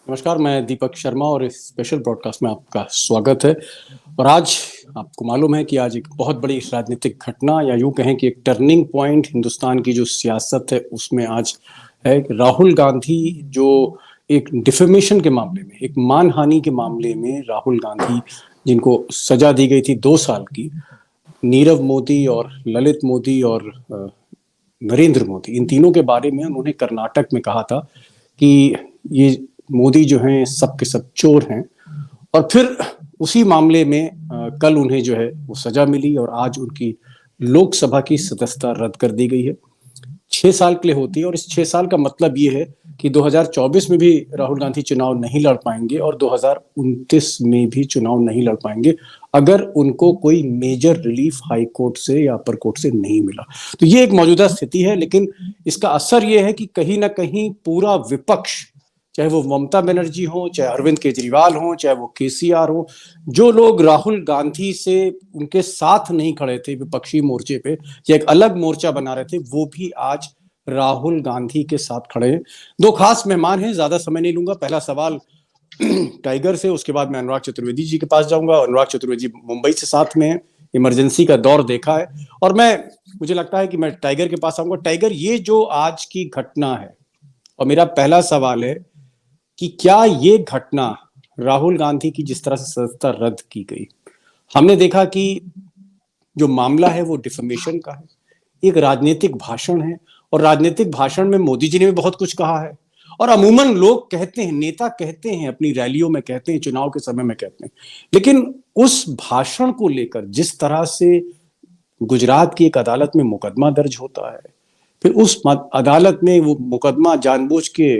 नमस्कार, मैं दीपक शर्मा और इस स्पेशल ब्रॉडकास्ट में आपका स्वागत है। और आज आपको मालूम है कि आज एक बहुत बड़ी राजनीतिक घटना या यूं कहें कि एक टर्निंग पॉइंट हिंदुस्तान की जो सियासत है उसमें आज है। राहुल गांधी जो एक डिफेमेशन के मामले में, एक मानहानि के मामले में राहुल गांधी जिनको सजा दी गई थी 2 साल की, नीरव मोदी और ललित मोदी और नरेंद्र मोदी, इन तीनों के बारे में उन्होंने कर्नाटक में कहा था कि ये मोदी जो हैं सब के सब चोर हैं। और फिर उसी मामले में कल उन्हें जो है वो सजा मिली और आज उनकी लोकसभा की सदस्यता रद्द कर दी गई है। 6 साल के लिए होती है और इस 6 साल का मतलब ये है कि 2024 में भी राहुल गांधी चुनाव नहीं लड़ पाएंगे और 2029 में भी चुनाव नहीं लड़ पाएंगे अगर उनको कोई मेजर रिलीफ हाई कोर्ट से या अपर कोर्ट से नहीं मिला। तो ये एक मौजूदा स्थिति है, लेकिन इसका असर ये है कि कहीं ना कहीं पूरा विपक्ष, चाहे वो ममता बनर्जी हो, चाहे अरविंद केजरीवाल हो, चाहे वो केसीआर हो, जो लोग राहुल गांधी से उनके साथ नहीं खड़े थे विपक्षी मोर्चे पे या एक अलग मोर्चा बना रहे थे, वो भी आज राहुल गांधी के साथ खड़े हैं। दो खास मेहमान हैं, ज्यादा समय नहीं लूंगा। पहला सवाल टाइगर से, उसके बाद मैं अनुराग चतुर्वेदी जी के पास जाऊंगा। अनुराग चतुर्वेदी जी मुंबई से साथ में है, इमरजेंसी का दौर देखा है। और मुझे लगता है कि मैं टाइगर के पास आऊंगा। टाइगर, ये जो आज की घटना है, और मेरा पहला सवाल है कि क्या ये घटना राहुल गांधी की जिस तरह से सदस्यता रद्द की गई, हमने देखा कि जो मामला है वो डिफेमेशन का है, एक राजनीतिक भाषण है, और राजनीतिक भाषण में मोदी जी ने भी बहुत कुछ कहा है। और अमूमन लोग कहते हैं, नेता कहते हैं, अपनी रैलियों में कहते हैं, चुनाव के समय में कहते हैं, लेकिन उस भाषण को लेकर जिस तरह से गुजरात की एक अदालत में मुकदमा दर्ज होता है, फिर उस अदालत में वो मुकदमा जानबूझ के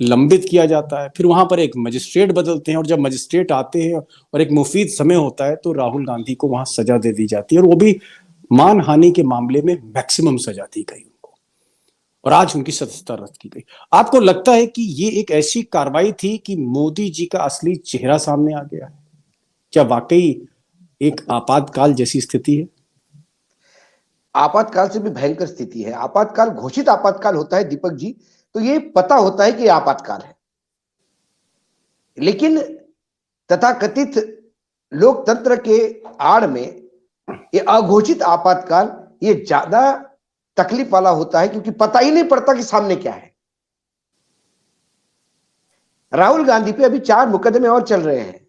लंबित किया जाता है, फिर वहां पर एक मजिस्ट्रेट बदलते हैं, और जब मजिस्ट्रेट आते हैं और एक मुफीद समय होता है तो राहुल गांधी को वहां सजा दे दी जाती है, और वो भी मानहानि के मामले में मैक्सिमम सजा दी गई उनको, और आज उनकी सदस्यता रद्द की गई। आपको लगता है कि ये एक ऐसी कार्रवाई थी कि मोदी जी का असली चेहरा सामने आ गया है? क्या वाकई एक आपातकाल जैसी स्थिति है? आपातकाल से भी भयंकर स्थिति है। आपातकाल, घोषित आपातकाल होता है दीपक जी, तो ये पता होता है कि आपातकाल है, लेकिन तथाकथित लोकतंत्र के आड़ में ये अघोषित आपातकाल ये ज्यादा तकलीफ वाला होता है, क्योंकि पता ही नहीं पड़ता कि सामने क्या है। राहुल गांधी पे अभी 4 मुकदमे और चल रहे हैं,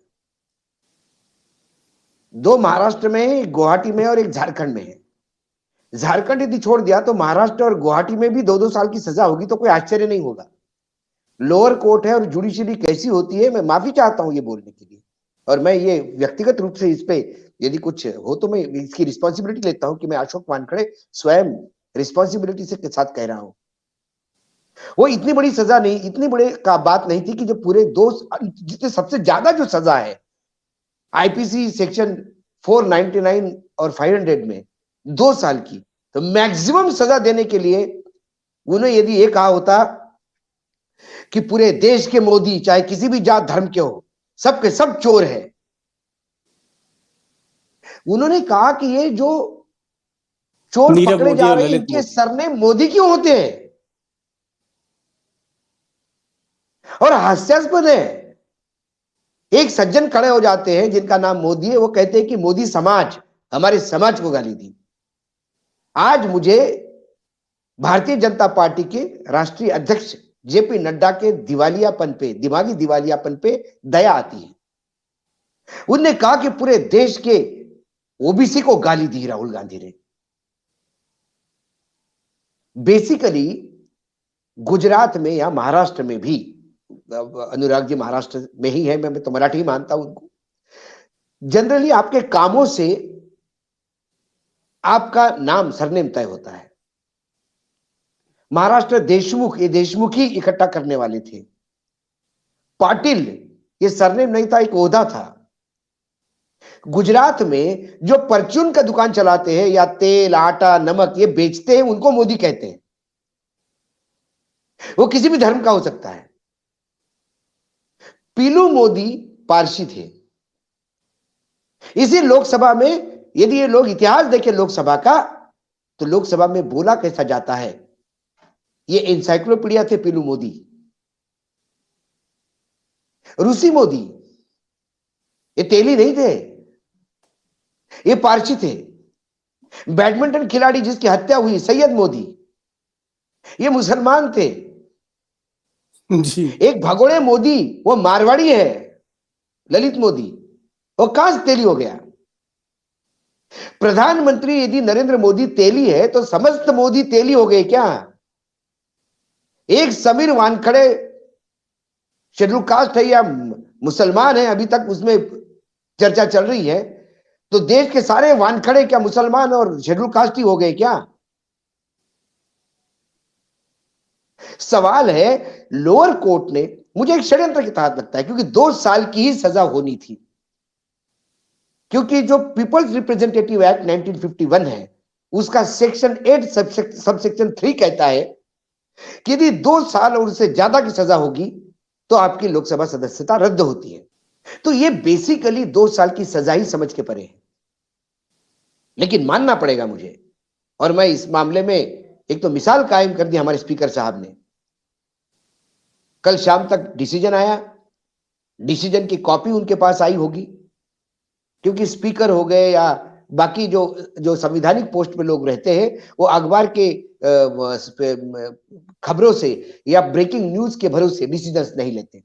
2 महाराष्ट्र में, एक गुवाहाटी में और एक झारखंड में है। झारखंड यदि छोड़ दिया तो महाराष्ट्र और गुवाहाटी में भी 2-2 साल की सजा होगी, तो कोई आश्चर्य नहीं होगा। लोअर कोर्ट है और जुडिशरी कैसी होती है, मैं माफी चाहता हूं ये बोलने के लिए, और मैं ये व्यक्तिगत रूप से इस पे यदि कुछ हो तो मैं इसकी रिस्पॉन्सिबिलिटी लेता हूं कि मैं अशोक वानखड़े स्वयं रिस्पॉन्सिबिलिटी से के साथ कह रहा हूं। वो इतनी बड़ी सजा नहीं, इतनी बड़े का बात नहीं थी कि जो पूरे 2, जितने सबसे ज्यादा जो सजा है आईपीसी सेक्शन 499 और 500 में 2 साल की, तो मैक्सिमम सजा देने के लिए उन्हें यदि ये कहा होता कि पूरे देश के मोदी चाहे किसी भी जात धर्म के हो, सबके सब चोर है, उन्होंने कहा कि ये जो चोर पकड़े जा रहे हैं इनके सरनेम मोदी क्यों होते हैं, और हास्यास्पद है एक सज्जन खड़े हो जाते हैं जिनका नाम मोदी है, वो कहते हैं कि मोदी समाज हमारे समाज को गाली दी। आज मुझे भारतीय जनता पार्टी के राष्ट्रीय अध्यक्ष जेपी नड्डा के दिवालियापन पे, दिमागी दिवालियापन पे दया आती है। उन्होंने कहा कि पूरे देश के ओबीसी को गाली दी राहुल गांधी ने। बेसिकली गुजरात में या महाराष्ट्र में भी, अनुराग जी महाराष्ट्र में ही है, मैं तो मराठी मानता हूं उनको, जनरली आपके कामों से आपका नाम सरनेम तय होता है। महाराष्ट्र देशमुख, ये देशमुख ही इकट्ठा करने वाले थे। पाटिल ये सरनेम नहीं था, एक ओहदा था। गुजरात में जो परचून का दुकान चलाते हैं या तेल आटा नमक ये बेचते हैं, उनको मोदी कहते हैं। वो किसी भी धर्म का हो सकता है। पीलू मोदी पारसी थे। इसी लोकसभा में यदि ये लोग इतिहास देखें लोकसभा का, तो लोकसभा में बोला कैसा जाता है, ये एनसाइक्लोपीडिया थे पीलू मोदी। रूसी मोदी, ये तेली नहीं थे, ये पारसी थे। बैडमिंटन खिलाड़ी जिसकी हत्या हुई सैयद मोदी, ये मुसलमान थे। जी। एक भगोड़े मोदी, वो मारवाड़ी है, ललित मोदी, वो कहां से तेली हो गया? प्रधानमंत्री यदि नरेंद्र मोदी तेली है तो समस्त मोदी तेली हो गए क्या? एक समीर वानखड़े शेड्यूल कास्ट है या मुसलमान है, अभी तक उसमें चर्चा चल रही है, तो देश के सारे वानखड़े क्या मुसलमान और शेड्यूल कास्ट ही हो गए क्या? सवाल है, लोअर कोर्ट ने, मुझे एक षड्यंत्र के तहत लगता है, क्योंकि 2 साल की ही सजा होनी थी, क्योंकि जो पीपल्स रिप्रेजेंटेटिव एक्ट 1951 है, उसका सेक्शन 8 सबसेक्शन 3 कहता है कि यदि 2 साल और उससे ज्यादा की सजा होगी तो आपकी लोकसभा सदस्यता रद्द होती है। तो ये बेसिकली 2 साल की सजा ही समझ के परे है। लेकिन मानना पड़ेगा मुझे, और मैं इस मामले में एक तो मिसाल कायम कर दी हमारे स्पीकर साहब ने। कल शाम तक डिसीजन आया, डिसीजन की कॉपी उनके पास आई होगी, क्योंकि स्पीकर हो गए या बाकी जो जो संवैधानिक पोस्ट पे लोग रहते हैं, वो अखबार के खबरों से या ब्रेकिंग न्यूज के भरोसे डिसीजन नहीं लेते।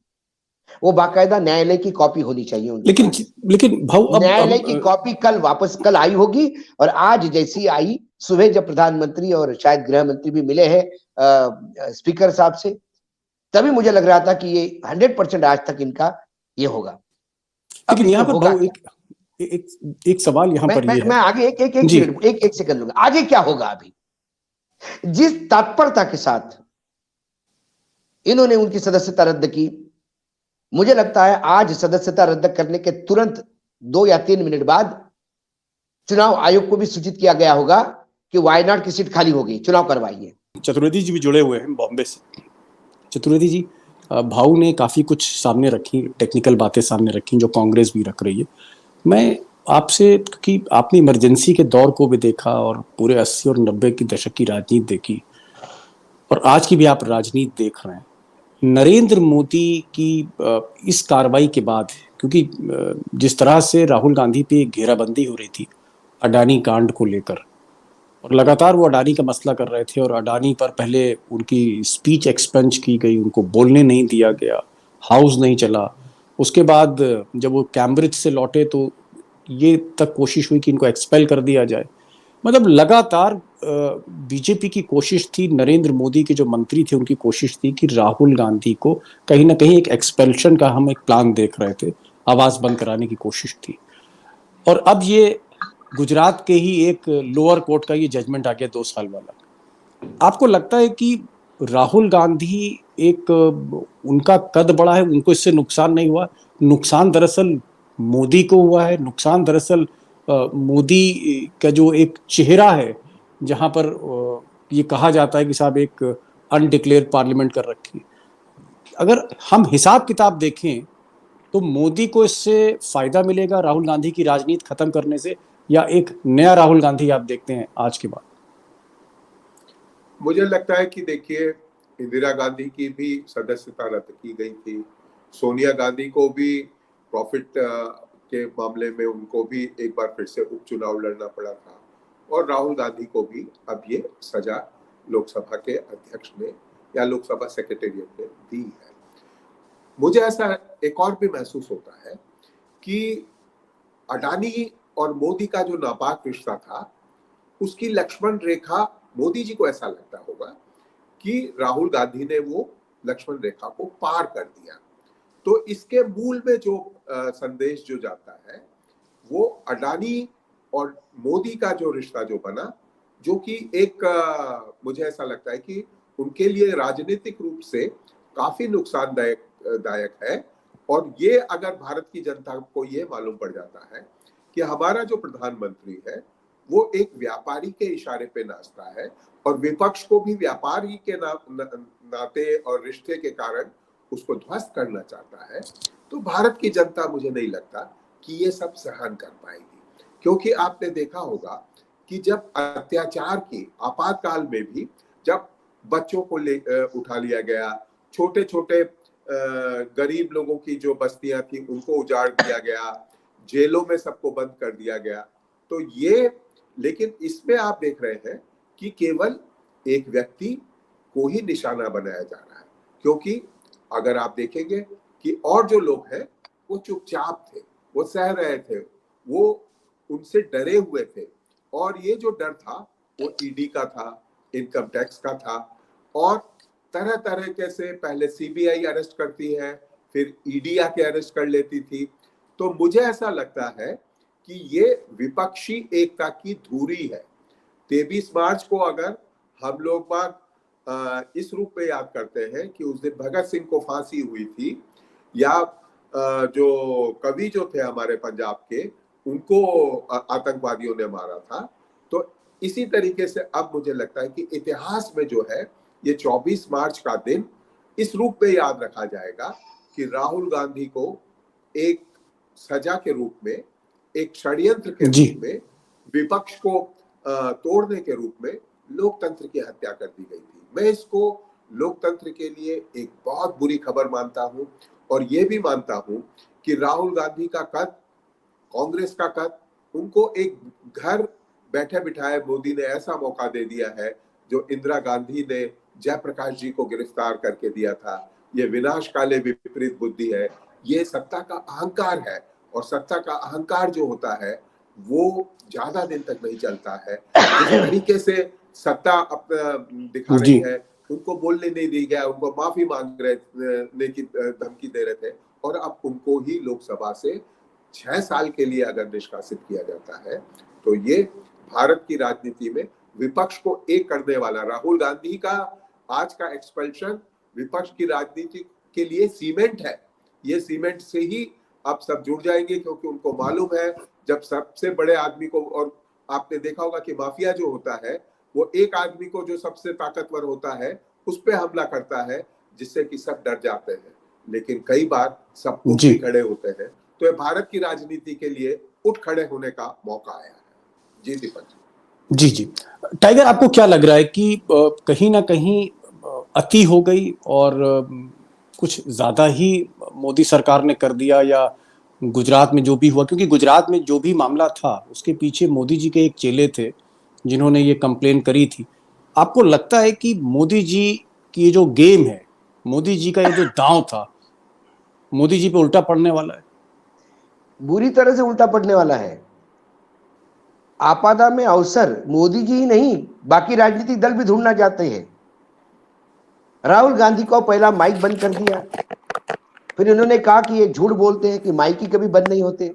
वो बाकायदा न्यायालय की कॉपी होनी चाहिए उनके लेकिन पास। लेकिन भाऊ न्यायालय की कॉपी कल आई होगी, और आज जैसी आई, सुबह जब प्रधानमंत्री और शायद गृह मंत्री भी मिले हैं स्पीकर साहब से, तभी मुझे लग रहा था कि ये 100% आज तक इनका ये होगा। अब लेकिन इसमें यहाँ पर होगा भाऊ क्या? एक सवाल यहाँ पर ये है। मैं आगे एक जी। मिनट, एक सेकंड लूंगा। आगे क्या होगा? अभी जिस तत्परता के साथ इन्होंने उनकी सदस्यता रद्द की, मुझे लगता है आज सदस्यता रद्द करने के तुरंत 2 या 3 मिनट बाद चुनाव आयोग को भी सूचित किया गया होगा कि वायनाड की सीट खाली हो गई, चुनाव करवाइए। चतुर्वेदी जी भी जुड़े हुए हैं बॉम्बे से। चतुर्वेदी जी, भाऊ ने काफ़ी कुछ सामने रखी, टेक्निकल बातें सामने रखी जो कांग्रेस भी रख रही है। मैं आपसे, क्योंकि आपने इमरजेंसी के दौर को भी देखा और पूरे 80 और 90 के दशक की राजनीति देखी, और आज की भी आप राजनीति देख रहे हैं, नरेंद्र मोदी की इस कार्रवाई के बाद, क्योंकि जिस तरह से राहुल गांधी पे घेराबंदी हो रही थी अडानी कांड को लेकर, और लगातार वो अडानी का मसला कर रहे थे, और अडानी पर पहले उनकी स्पीच एक्सपेंज की गई, उनको बोलने नहीं दिया गया, हाउस नहीं चला। उसके बाद जब वो कैम्ब्रिज से लौटे तो ये तक कोशिश हुई कि इनको एक्सपेल कर दिया जाए। मतलब लगातार बीजेपी की कोशिश थी, नरेंद्र मोदी के जो मंत्री थे उनकी कोशिश थी कि राहुल गांधी को कहीं ना कहीं एक एक्सपेल्शन का हम एक प्लान देख रहे थे, आवाज बंद कराने की कोशिश थी। और अब ये गुजरात के ही एक लोअर कोर्ट का ये जजमेंट आ गया 2 साल वाला। आपको लगता है कि राहुल गांधी एक उनका कद बड़ा है, उनको इससे नुकसान नहीं हुआ? नुकसान दरअसल मोदी को हुआ है, नुकसान दरअसल मोदी का जो एक चेहरा है, जहां पर ये कहा जाता है कि साहब एक अनडिक्लेयर्ड पार्लियामेंट कर रखी। अगर हम हिसाब किताब देखें तो मोदी को इससे फायदा मिलेगा राहुल गांधी की राजनीति खत्म करने से, या एक नया राहुल गांधी आप देखते हैं आज के बाद? मुझे लगता है कि देखिए, इंदिरा गांधी की भी सदस्यता रद्द की गई थी, सोनिया गांधी को भी प्रॉफिट के मामले में उनको भी एक बार फिर से उपचुनाव लड़ना पड़ा था, और राहुल गांधी को भी अब ये सजा लोकसभा के अध्यक्ष ने या लोकसभा सेक्रेटेरिएट ने दी है। मुझे ऐसा एक और भी महसूस होता है कि अडानी और मोदी का जो नापाक रिश्ता था, उसकी लक्ष्मण रेखा, मोदी जी को ऐसा लगता होगा कि राहुल गांधी ने वो लक्ष्मण रेखा को पार कर दिया। तो इसके मूल में जो संदेश जो जाता है, वो अडानी और मोदी का जो रिश्ता जो बना, जो कि एक मुझे ऐसा लगता है कि उनके लिए राजनीतिक रूप से काफी नुकसानदायक है। और ये अगर भारत की जनता को ये मालूम पड़ जाता है कि हमारा जो प्रधानमंत्री है वो एक व्यापारी के इशारे पे नाचता है, और विपक्ष को भी व्यापारी के नाते और रिश्ते के कारण उसको ध्वस्त करना चाहता है, तो भारत की जनता मुझे नहीं लगता कि ये सब सहन कर पाएगी। क्योंकि आपने देखा होगा कि जब अत्याचार की आपातकाल में भी जब बच्चों को उठा लिया गया, छोटे छोटे गरीब लोगों की जो बस्तियां थी उनको उजाड़ दिया गया, जेलों में सबको बंद कर दिया गया। तो ये, लेकिन इसमें आप देख रहे हैं कि केवल एक व्यक्ति को ही निशाना बनाया जा रहा है, क्योंकि अगर आप देखेंगे कि और जो लोग हैं वो चुपचाप थे, वो सह रहे थे, वो उनसे डरे हुए थे। और ये जो डर था वो ईडी का था, इनकम टैक्स का था, और तरह तरह के से पहले सीबीआई अरेस्ट करती है, फिर ईडी आके अरेस्ट कर लेती थी। तो मुझे ऐसा लगता है कि ये विपक्षी एकता की धूरी है। 23 मार्च को अगर हम लोग बात इस रूप में याद करते हैं कि उस दिन भगत सिंह को फांसी हुई थी, या जो कवि जो थे हमारे पंजाब के, उनको आतंकवादियों ने मारा था, तो इसी तरीके से अब मुझे लगता है कि इतिहास में जो है ये 24 मार्च का दिन इस रूप में याद रखा जाएगा कि राहुल गांधी को एक सजा के रूप में, एक षड्यंत्र के रूप में, विपक्ष को तोड़ने के रूप में लोकतंत्र की हत्या कर दी गई थी। मैं इसको लोकतंत्र के लिए एक बहुत बुरी खबर मानता हूं, और ये भी मानता हूं कि राहुल गांधी का कद, कांग्रेस का कद, उनको एक घर बैठे बिठाए मोदी ने ऐसा मौका दे दिया है जो इंदिरा गांधी ने जयप्रकाश जी को गिरफ्तार करके दिया था। ये विनाश काले विपरीत बुद्धि है, ये सत्ता का अहंकार है, और सत्ता का अहंकार जो होता है वो ज्यादा दिन तक नहीं चलता है। जिस तरीके से सत्ता अपना दिखा रही है, उनको बोलने नहीं दी गया, उनको माफी मांग रहे की धमकी दे रहे थे, और अब उनको ही लोकसभा से 6 साल के लिए अगर निष्कासित किया जाता है, तो ये भारत की राजनीति में विपक्ष को एक करने वाला, राहुल गांधी का आज का एक्सपल्शन विपक्ष की राजनीति के लिए सीमेंट है। ये सीमेंट से ही अब सब जुड़ जाएंगे, क्योंकि उनको मालूम है जब सबसे बड़े आदमी को, और आपने देखा होगा कि माफिया जो होता है वो एक आदमी को जो सबसे ताकतवर होता है उस पे हमला करता है, जिससे कि सब डर जाते हैं, लेकिन कई बार सब उठ भी खड़े होते हैं। तो ये भारत की राजनीति के लिए उठ खड़े होने का मौका आया है। जी दीपक जी। जी टाइगर, आपको क्या लग रहा है कि कहीं ना कहीं अति हो गई और कुछ ज्यादा ही मोदी सरकार ने कर दिया, या गुजरात में जो भी हुआ, क्योंकि गुजरात में जो भी मामला था उसके पीछे मोदी जी के एक चेले थे जिन्होंने ये कंप्लेन करी थी। आपको लगता है कि मोदी जी की ये जो गेम है, मोदी जी का ये जो दांव था, मोदी जी पे उल्टा पड़ने वाला है? बुरी तरह से उल्टा पड़ने वाला है। आपदा में अवसर मोदी जी ही नहीं, बाकी राजनीतिक दल भी ढूंढना चाहते हैं। राहुल गांधी को पहला माइक बंद कर दिया, फिर उन्होंने कहा कि ये झूठ बोलते हैं कि माइक ही कभी बंद नहीं होते।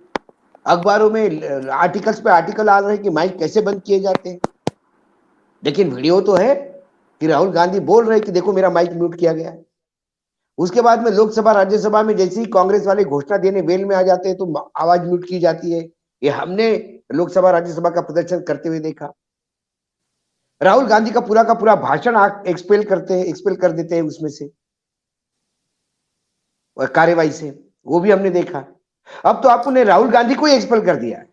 अखबारों में आर्टिकल्स पे आर्टिकल आ रहे हैं कि माइक कैसे बंद किए जाते हैं, लेकिन वीडियो तो है कि राहुल गांधी बोल रहे हैं कि देखो मेरा माइक म्यूट किया गया है। उसके बाद में लोकसभा राज्यसभा में जैसे ही कांग्रेस वाले घोषणा देने वेल में आ जाते हैं तो आवाज म्यूट की जाती है। ये हमने लोकसभा राज्यसभा का प्रदर्शन करते हुए देखा। राहुल गांधी का पूरा भाषण एक्सपेल कर देते हैं उसमें से, कार्यवाही से, वो भी हमने देखा। अब तो आपने राहुल गांधी को ही एक्सपेल कर दिया है।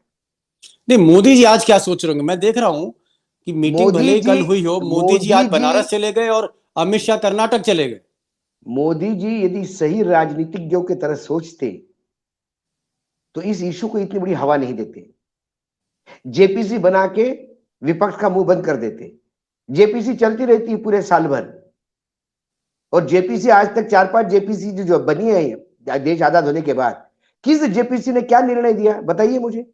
नहीं, मोदी जी आज क्या सोच रहे होंगे? मैं देख रहा हूं कि मीटिंग भले ही कल हुई हो, मोदी जी आज बनारस चले गए और अमित शाह कर्नाटक चले गए। मोदी जी यदि सही राजनीतिज्ञों की तरह सोचते तो इस इशू को इतनी बड़ी हवा नहीं देते। जेपीसी बना के विपक्ष का मुंह बंद कर देते। जेपीसी चलती रहती है पूरे साल भर, और जेपीसी आज तक 4-5 जेपीसी जो बनी है देश आजाद होने के बाद, किस जेपीसी ने क्या निर्णय दिया बताइए मुझे?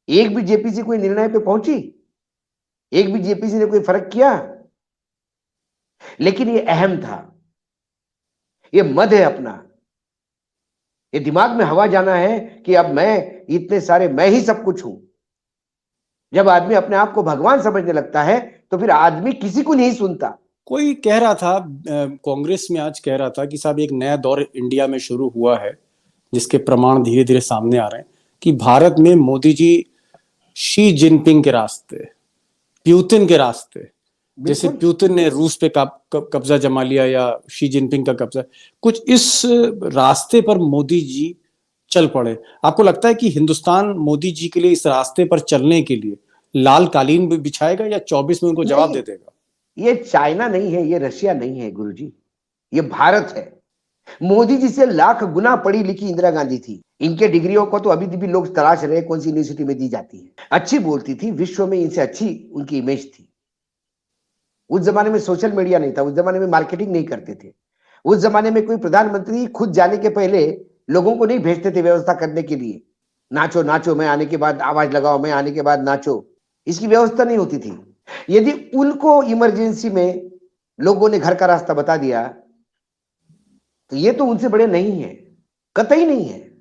एक भी जेपीसी कोई निर्णय पे पहुंची? एक भी जेपीसी ने कोई फर्क किया? लेकिन ये अहम था, ये मद है अपना, ये दिमाग में हवा जाना है कि अब मैं इतने सारे, मैं ही सब कुछ हूं। जब आदमी अपने आप को भगवान समझने लगता है तो फिर आदमी किसी को नहीं सुनता। कोई कह रहा था, कांग्रेस में आज कह रहा था कि साहब एक नया दौर इंडिया में शुरू हुआ है, जिसके प्रमाण धीरे धीरे सामने आ रहे हैं कि भारत में मोदी जी शी जिनपिंग के रास्ते, प्यूतिन के रास्ते, जैसे प्यूतिन ने रूस पे कब्जा जमा लिया या शी जिनपिंग का कब्जा, कुछ इस रास्ते पर मोदी जी चल पड़े। आपको लगता है कि हिंदुस्तान मोदी जी के लिए इस रास्ते पर चलने के लिए लाल कालीन भी बिछाएगा, या 24 में उनको जवाब दे देगा? ये चाइना नहीं है, ये रशिया नहीं है गुरुजी, ये भारत है। मोदी जी से लाख गुना पढ़ी लिखी इंदिरा गांधी थी। इनके डिग्रियों को तो अभी भी लोग तलाश रहे कौन सी यूनिवर्सिटी में दी जाती है। अच्छी बोलती थी, विश्व में इनसे अच्छी उनकी इमेज थी। उस जमाने में सोशल मीडिया नहीं था, उस जमाने में मार्केटिंग नहीं करते थे। उस जमाने में कोई प्रधानमंत्री खुद जाने के पहले लोगों को नहीं भेजते थे व्यवस्था करने के लिए, नाचो नाचो, मैं आने के बाद आवाज लगाओ, मैं आने के बाद नाचो। इसकी व्यवस्था नहीं होती थी। यदि उनको इमरजेंसी में लोगों ने घर का रास्ता बता दिया तो ये तो उनसे बड़े नहीं है, कतई नहीं है।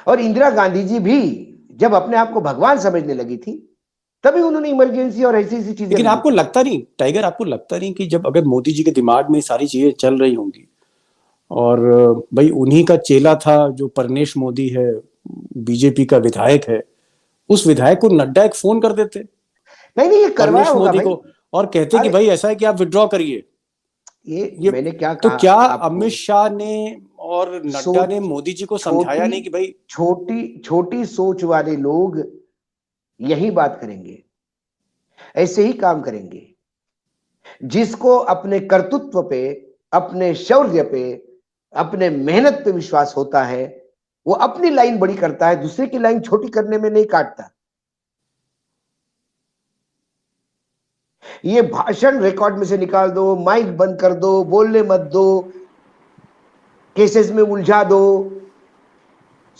और इंदिरा गांधी जी भी जब अपने आप को भगवान समझने लगी थी तभी उन्होंने इमरजेंसी और ऐसी ऐसी चीजें लेकिन लाई आपको थी। लगता नहीं टाइगर, आपको लगता नहीं कि जब अगर मोदी जी के दिमाग में सारी चीजें चल रही होंगी और भाई उन्हीं का चेला था जो परनेश मोदी है, बीजेपी का विधायक है, उस विधायक को नड्डा एक फोन कर देते नहीं नहीं, ये करवाया परनेश होगा मोदी भाई। को और कहते कि अरे भाई ऐसा है कि आप विड्रॉ करिए। ये ये मैंने क्या तो कहा क्या आपको, अमित शाह ने और नड्डा सोच, ने मोदी जी को समझाया छोटी नहीं कि भाई छोटी छोटी सोच वाले लोग यही बात करेंगे, ऐसे ही काम करेंगे। जिसको अपने कर्तृत्व पे, अपने शौर्य पे, अपने मेहनत पे विश्वास होता है, वो अपनी लाइन बड़ी करता है, दूसरे की लाइन छोटी करने में नहीं काटता। ये भाषण रिकॉर्ड में से निकाल दो, माइक बंद कर दो, बोलने मत दो, केसेस में उलझा दो,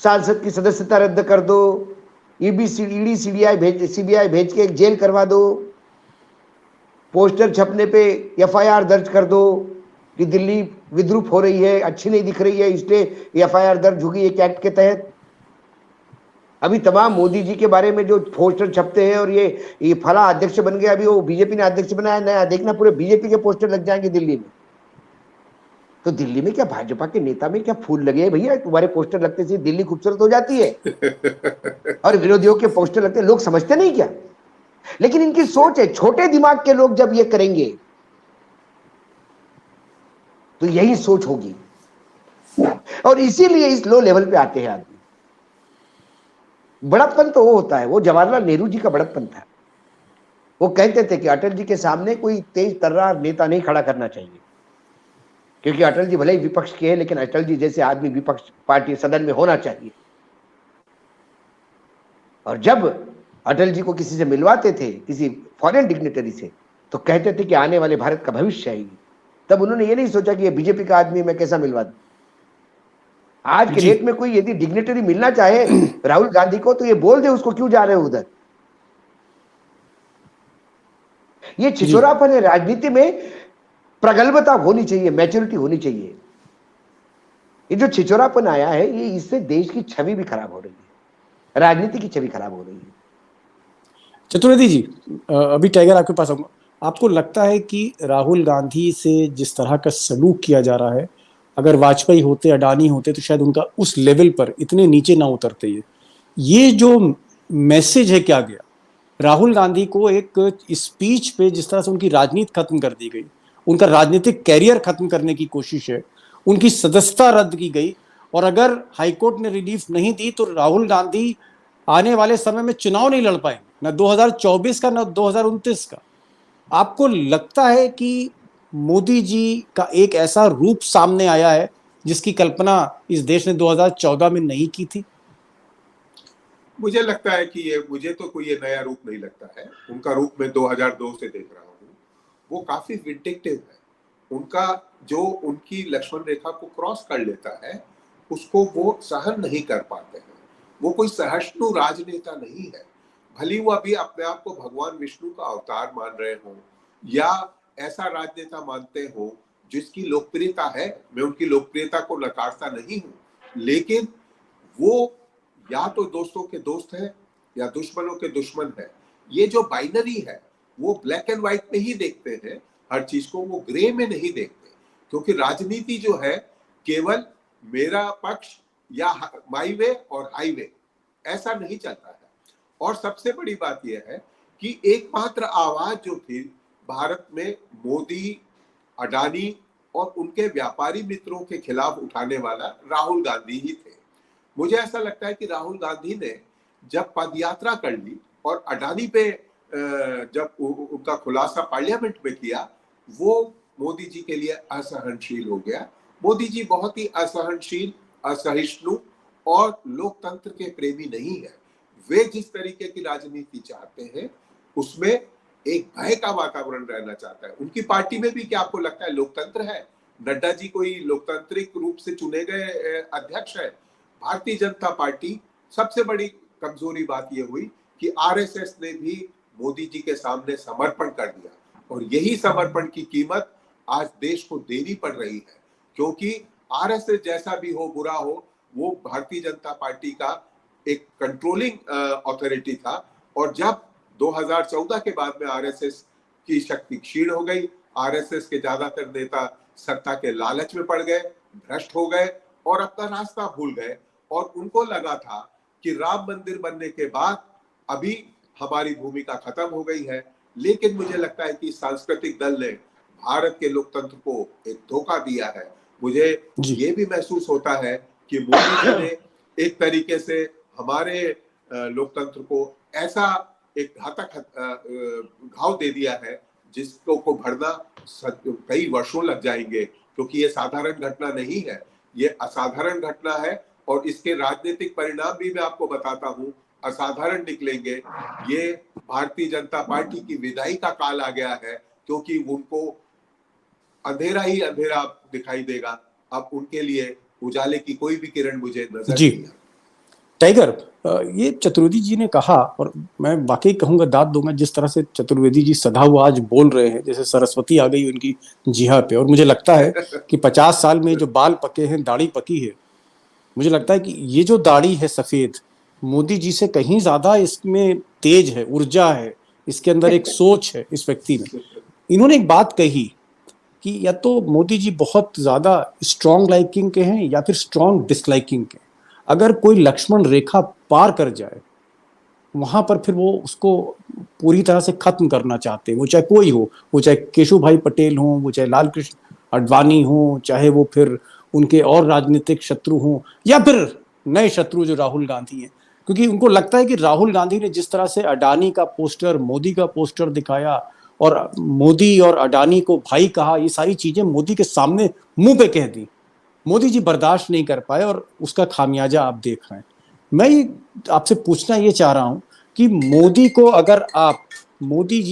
सांसद की सदस्यता रद्द कर दो, ईडी सीबीआई भेज के जेल करवा दो, पोस्टर छपने पे एफआईआर दर्ज कर दो कि दिल्ली विद्रूप हो रही है, अच्छी नहीं दिख रही है, इसलिए एफआईआर दर्ज होगी एक एक्ट के तहत। अभी तमाम मोदी जी के बारे में जो पोस्टर छपते हैं और ये फला अध्यक्ष बन गया, अभी वो बीजेपी ने अध्यक्ष बनाया नया, देखना पूरे बीजेपी के पोस्टर लग जाएंगे दिल्ली में। तो दिल्ली में क्या भाजपा के नेता में क्या फूल लगे हैं भैया? तुम्हारे पोस्टर लगते से दिल्ली खूबसूरत हो जाती है और विरोधियों के पोस्टर लगते, लोग समझते नहीं क्या? लेकिन इनकी सोच है, छोटे दिमाग के लोग जब ये करेंगे तो यही सोच होगी और इसीलिए इस लो लेवल पे आते हैं आदमी। बड़प्पन तो वो होता है, वो जवाहरलाल नेहरू जी का बड़प्पन था। वो कहते थे कि अटल जी के सामने कोई तेज तर्रार नेता नहीं खड़ा करना चाहिए, क्योंकि अटल जी भले ही विपक्ष के हैं लेकिन अटल जी जैसे आदमी विपक्ष पार्टी सदन में होना चाहिए। और जब अटल जी को किसी से मिलवाते थे, किसी फॉरेन डिग्नेटरी से, तो कहते थे कि आने वाले भारत का भविष्य है। तब उन्होंने ये नहीं सोचा कि ये बीजेपी का आदमी, मैं कैसा मिलवा दूं। आज के जी डेट में कोई यदि डिग्नेटरी मिलना चाहे राहुल गांधी को तो ये बोल दे उसको क्यों जा रहे हो उधर। ये जी छिछोरापन है। राजनीति में प्रगल्भता होनी चाहिए, मैच्योरिटी होनी चाहिए। ये जो छिछोरापन आया है, ये इससे देश की छवि भी खराब हो रही है, राजनीति की छवि खराब हो रही है। चतुर्वेदी जी, अभी टाइगर आपके पास आऊंगा। आपको लगता है कि राहुल गांधी से जिस तरह का सलूक किया जा रहा है, अगर वाजपेयी होते, अडानी होते तो शायद उनका उस लेवल पर इतने नीचे ना उतरते। ये जो मैसेज है क्या गया राहुल गांधी को एक स्पीच पे, जिस तरह से उनकी राजनीति खत्म कर दी गई, उनका राजनीतिक कैरियर खत्म करने की कोशिश है, उनकी सदस्यता रद्द की गई और अगर हाईकोर्ट ने रिलीफ नहीं दी तो राहुल गांधी आने वाले समय में चुनाव नहीं लड़ पाएंगे, न 2024 का न 2029 का। आपको लगता है कि मोदी जी का एक ऐसा रूप सामने आया है जिसकी कल्पना इस देश ने 2014 में नहीं की थी? मुझे लगता है कि ये, मुझे तो कोई ये नया रूप नहीं लगता है। उनका रूप मैं 2002 से देख रहा हूँ। वो काफी विंडिक्टिव है। उनका जो उनकी लक्ष्मण रेखा को क्रॉस कर लेता है उसको वो सहन नहीं कर पाते हैं। वो कोई सहिष्णु राजनेता नहीं है। भली वो अभी अपने आप को भगवान विष्णु का अवतार मान रहे हो या ऐसा राजनेता मानते हो जिसकी लोकप्रियता है, मैं उनकी लोकप्रियता को नकारता नहीं हूँ, लेकिन वो या तो दोस्तों के दोस्त है या दुश्मनों के दुश्मन है। ये जो बाइनरी है वो ब्लैक एंड व्हाइट में ही देखते हैं हर चीज को, वो ग्रे में नहीं देखते। क्योंकि राजनीति जो है केवल मेरा पक्ष या माई वे और हाईवे, ऐसा नहीं चलता है। और सबसे बड़ी बात यह है कि एकमात्र आवाज जो थी भारत में मोदी, अडानी और उनके व्यापारी मित्रों के खिलाफ उठाने वाला राहुल गांधी ही थे। मुझे ऐसा लगता है कि राहुल गांधी ने जब पदयात्रा कर ली और अडानी पे जब उनका खुलासा पार्लियामेंट में किया, वो मोदी जी के लिए असहनशील हो गया। मोदी जी बहुत ही असहनशील, असहिष्णु और लोकतंत्र के प्रेमी नहीं है। वे जिस तरीके की राजनीति चाहते हैं उसमें एक भय का वातावरण रहना चाहता है। उनकी पार्टी में भी क्या आपको लगता है लोकतंत्र है? नड्डा जी कोई लोकतांत्रिक रूप से चुने गए अध्यक्ष है? भारतीय जनता पार्टी, सबसे बड़ी कमजोरी बात यह हुई कि आरएसएस ने भी मोदी जी के सामने समर्पण कर दिया और यही समर्पण की कीमत आज देश को देनी पड़ रही है, क्योंकि आरएसएस जैसा भी हो, बुरा हो, वो भारतीय जनता पार्टी का एक कंट्रोलिंग अथॉरिटी था। और जब 2014 के बाद में आरएसएस की शक्ति क्षीण हो गई, आरएसएस के ज्यादातर नेता सत्ता के लालच में पड़ गए, भ्रष्ट हो गए और अपना रास्ता भूल गए और उनको लगा था कि राम मंदिर बनने के बाद अभी हमारी भूमिका खत्म हो गई है। लेकिन मुझे लगता है कि सांस्कृतिक दल ने भारत के लोकतंत्र को एक धोखा दिया है। मुझे ये भी महसूस होता है कि मोदी जी ने एक तरीके से हमारे लोकतंत्र को ऐसा एक घातक घाव दे दिया है जिसको को भरना कई वर्षों लग जाएंगे, क्योंकि ये साधारण घटना नहीं है, ये असाधारण घटना है और इसके राजनीतिक परिणाम भी मैं आपको बताता हूँ असाधारण निकलेंगे। ये भारतीय जनता पार्टी की विदाई का काल आ गया है, क्योंकि उनको अंधेरा ही अंधेरा दिखाई देगा। अब उनके लिए उजाले की कोई भी किरण मुझे नजर नहीं आती। टाइगर, ये चतुर्वेदी जी ने कहा और मैं वाकई कहूंगा, दाद दूंगा, जिस तरह से चतुर्वेदी जी सदा हुआ आज बोल रहे हैं जैसे सरस्वती आ गई उनकी जिहा पे। और मुझे लगता है कि 50 साल में जो बाल पके हैं, दाढ़ी पकी है, मुझे लगता है कि ये जो दाढ़ी है सफेद, मोदी जी से कहीं ज्यादा इसमें तेज है, ऊर्जा है, इसके अंदर एक सोच है इस व्यक्ति में। इन्होंने एक बात कही कि या तो मोदी जी बहुत ज्यादा स्ट्रॉन्ग लाइकिंग के हैं या फिर स्ट्रॉन्ग डिसलाइकिंग के। अगर कोई लक्ष्मण रेखा पार कर जाए वहां पर फिर वो उसको पूरी तरह से खत्म करना चाहते हैं, वो चाहे कोई हो, वो चाहे केशु भाई पटेल हो, वो चाहे लाल कृष्ण आडवाणी हो, चाहे वो फिर उनके और राजनीतिक शत्रु हों या फिर नए शत्रु जो राहुल गांधी हैं। क्योंकि उनको लगता है कि राहुल गांधी ने जिस तरह से अडानी का पोस्टर, मोदी का पोस्टर दिखाया और मोदी और अडानी को भाई कहा, ये सारी चीजें मोदी के सामने मुंह पे कह दी, मोदी जी बर्दाश्त नहीं कर पाए और उसका खामियाजा आप देख रहे हैं। मैं ये आपसे पूछना ये चाह रहा हूं कि मोदी जी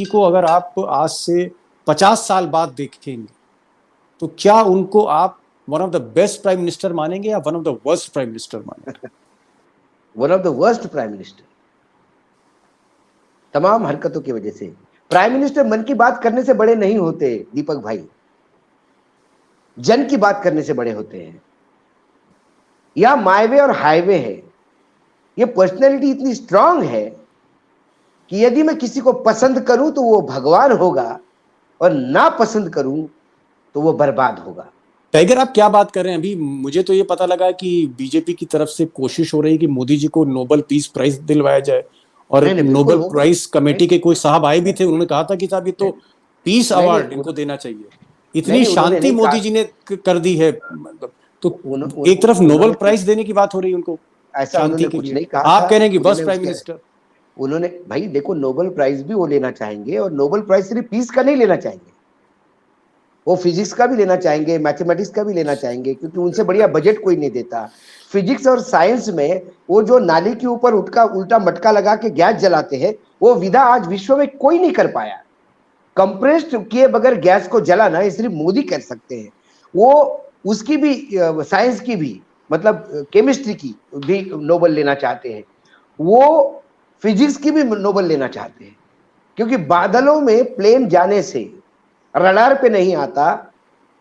को अगर आप आज से 50 साल बाद देखेंगे तो क्या उनको आप one of the best prime minister मानेंगे या one of the worst prime minister मानेंगे? One of the worst prime minister, तमाम हरकतों की वजह से। प्राइम मिनिस्टर मन की बात करने से बड़े नहीं होते दीपक भाई, जन की बात करने से बड़े होते हैं। या माईवे और हाईवे है, ये पर्सनैलिटी इतनी स्ट्रांग है कि यदि मैं किसी को पसंद करूं तो वो भगवान होगा और ना पसंद करूं तो वो बर्बाद होगा। टाइगर, आप क्या बात कर रहे हैं? अभी मुझे तो ये पता लगा कि बीजेपी की तरफ से कोशिश हो रही है कि मोदी जी को नोबेल पीस प्राइज दिलवाया जाए और नोबेल प्राइज कमेटी के कोई साहब आए भी थे, उन्होंने कहा था कि साहब ये तो पीस अवार्ड इनको देना चाहिए। इतनी शांति मोदी जी ने कर दी है, तो एक तरफ नोबेल प्राइज देने की बात हो रही है उनको, ऐसा उन्होंने कुछ नहीं कहा। आप कह रहे हैं कि बस प्राइम मिनिस्टर। उन्होंने, भाई देखो, नोबेल प्राइज भी वो लेना चाहेंगे और नोबेल प्राइज सिर्फ पीस का नहीं लेना चाहेंगे, वो फिजिक्स का भी लेना चाहेंगे, मैथमेटिक्स का भी लेना चाहेंगे, क्योंकि उनसे बढ़िया बजट कोई नहीं देता। फिजिक्स और साइंस में वो जो नाली के ऊपर उल्टा मटका लगा के गैस जलाते हैं, वो विधा आज विश्व में कोई नहीं कर पाया। कंप्रेस्ड किए बगैर गैस को जलाना ये सिर्फ मोदी कर सकते हैं। वो उसकी भी, साइंस की भी, मतलब केमिस्ट्री की भी नोबेल लेना चाहते हैं, वो फिजिक्स की भी नोबेल लेना चाहते हैं, क्योंकि बादलों में प्लेन जाने से रडार पे नहीं आता,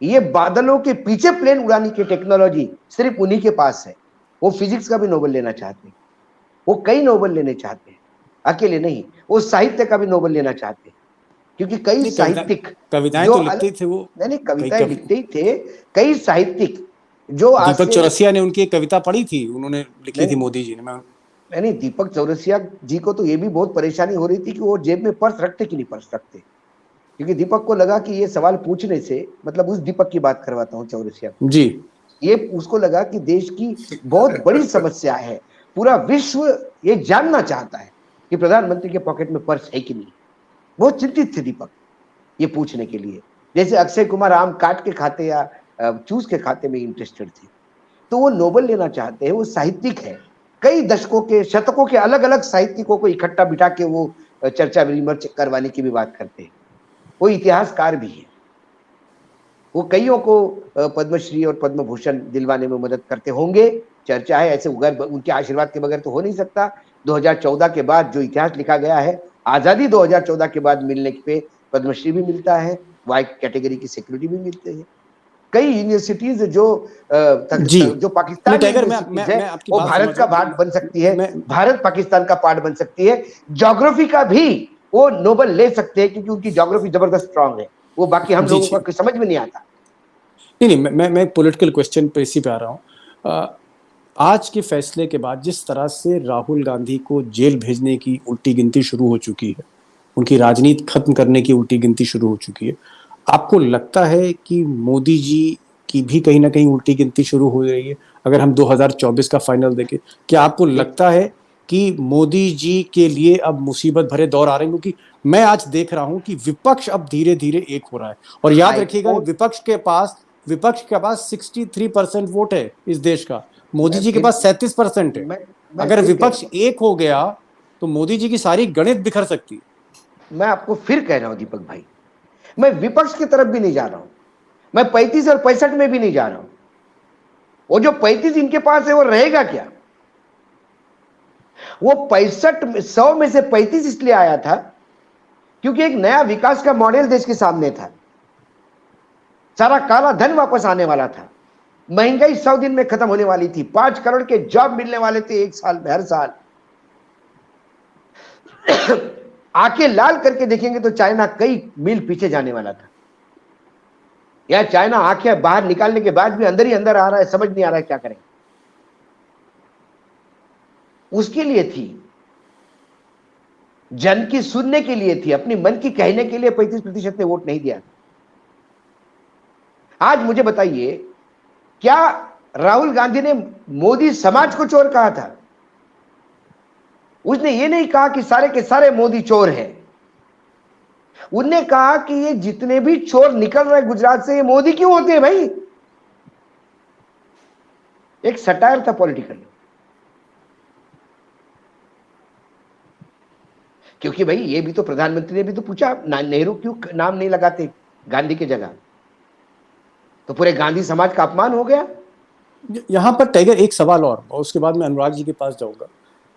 ये बादलों के पीछे प्लेन उड़ाने की टेक्नोलॉजी सिर्फ उन्हीं के पास है। वो फिजिक्स का भी नोबेल लेना चाहते हैं, वो कई नोबेल लेने चाहते हैं, अकेले नहीं। वो साहित्य का भी नोबेल लेना चाहते हैं, क्योंकि कई साहित्यिक कविताएं तो लिखते थे, वो नहीं कविताएं लिखते ही थे। कई साहित्यिक जो दीपक चौरसिया ने उनकी एक कविता पढ़ी थी, उन्होंने लिखी थी मोदी जी ने। नहीं, दीपक चौरसिया जी को तो ये भी बहुत परेशानी हो रही थी कि वो जेब में पर्स रखते कि नहीं पर्स रखते, क्योंकि दीपक को लगा कि ये सवाल पूछने से, मतलब उस दीपक की बात करवाता हूँ चौरसिया जी, ये उसको लगा कि देश की बहुत बड़ी समस्या है, पूरा विश्व ये जानना चाहता है कि प्रधानमंत्री के पॉकेट में पर्स है कि नहीं। बहुत चिंतित थे दीपक ये पूछने के लिए। जैसे अक्षय कुमार आम काट के खाते या चूस के खाते में इंटरेस्टेड थे, तो वो नोबेल लेना चाहते हैं। वो साहित्यिक है, कई दशकों के शतकों के अलग अलग साहित्यिकों को इकट्ठा बिठा के वो चर्चा विमर्श करवाने की भी बात करते हैं। वो इतिहासकार भी है, वो कईयों को पद्मश्री और पद्म भूषण दिलवाने में मदद करते होंगे, चर्चा है। ऐसे उनके आशीर्वाद के बगैर तो हो नहीं सकता। 2014 के बाद जो इतिहास लिखा गया है, आजादी 2014 के बाद मिलने पे पद्मश्री भी मिलता है, वाई कैटेगरी की सिक्योरिटी भी मिलते हैं। कई यूनिवर्सिटीज जो जी जो पाकिस्तान टाइगर, यूनिवर्सिटीज मैं आपकी वो बात भारत समझ का रहा हूं। पार्ट बन सकती है, मैं भारत पाकिस्तान का पार्ट बन सकती है। ज्योग्राफी का भी वो नोबेल ले सकते हैं, क्योंकि उनकी ज्योग्राफी जबरदस्त स्ट्रांग है, वो बाकी हम जी लोगों को समझ में नहीं आता। नहीं, मैं पॉलिटिकल क्वेश्चन पे इसी पे आ रहा हूँ। आज के फैसले के बाद जिस तरह से राहुल गांधी को जेल भेजने की उल्टी गिनती शुरू हो चुकी है, उनकी राजनीति खत्म करने की उल्टी गिनती शुरू हो चुकी है, आपको लगता है कि मोदी जी की भी कहीं ना कहीं उल्टी गिनती शुरू हो रही है? अगर हम 2024 का फाइनल देखें, क्या आपको लगता है कि मोदी जी के लिए अब मुसीबत भरे दौर आ रहे हैं? क्योंकि मैं आज देख रहा हूं कि विपक्ष अब धीरे धीरे एक हो रहा है, और याद रखिएगा विपक्ष के पास 63% वोट है इस देश का, मोदी मैं जी के फिर पास 37% है। मैं अगर फिर कह विपक्ष रहा एक हो गया तो मोदी जी की सारी गणित बिखर सकती है। हूं, मैं आपको फिर कह रहा हूं दीपक भाई, मैं विपक्ष की तरफ भी नहीं जा रहा हूं, मैं 35 और 65 में भी नहीं जा रहा हूं। वो जो 35 इनके पास है वो रहेगा क्या? वो 100 में से 35 इसलिए आया था क्योंकि एक नया विकास का मॉडल देश के सामने था। सारा काला धन वापस आने वाला था, महंगाई 100 दिन में खत्म होने वाली थी, 5 करोड़ के जॉब मिलने वाले थे एक साल में, हर साल। आंखें लाल करके देखेंगे तो चाइना कई मील पीछे जाने वाला था। या चाइना आंखें बाहर निकालने के बाद भी अंदर ही अंदर आ रहा है, समझ नहीं आ रहा है क्या करें। उसके लिए थी, जन की सुनने के लिए थी, अपनी मन की कहने के लिए 35% ने वोट नहीं दिया। आज मुझे बताइए, क्या राहुल गांधी ने मोदी समाज को चोर कहा था? उसने ये नहीं कहा कि सारे के सारे मोदी चोर हैं। उनने कहा कि ये जितने भी चोर निकल रहे गुजरात से, ये मोदी क्यों होते हैं भाई? एक सटायर था पॉलिटिकल। क्योंकि भाई ये भी तो प्रधानमंत्री ने भी तो पूछा, नेहरू क्यों नाम नहीं लगाते गांधी की जगह? तो पूरे गांधी समाज का अपमान हो गया। यहां पर टाइगर एक सवाल और उसके बाद मैं अनुराग जी के पास जाऊंगा।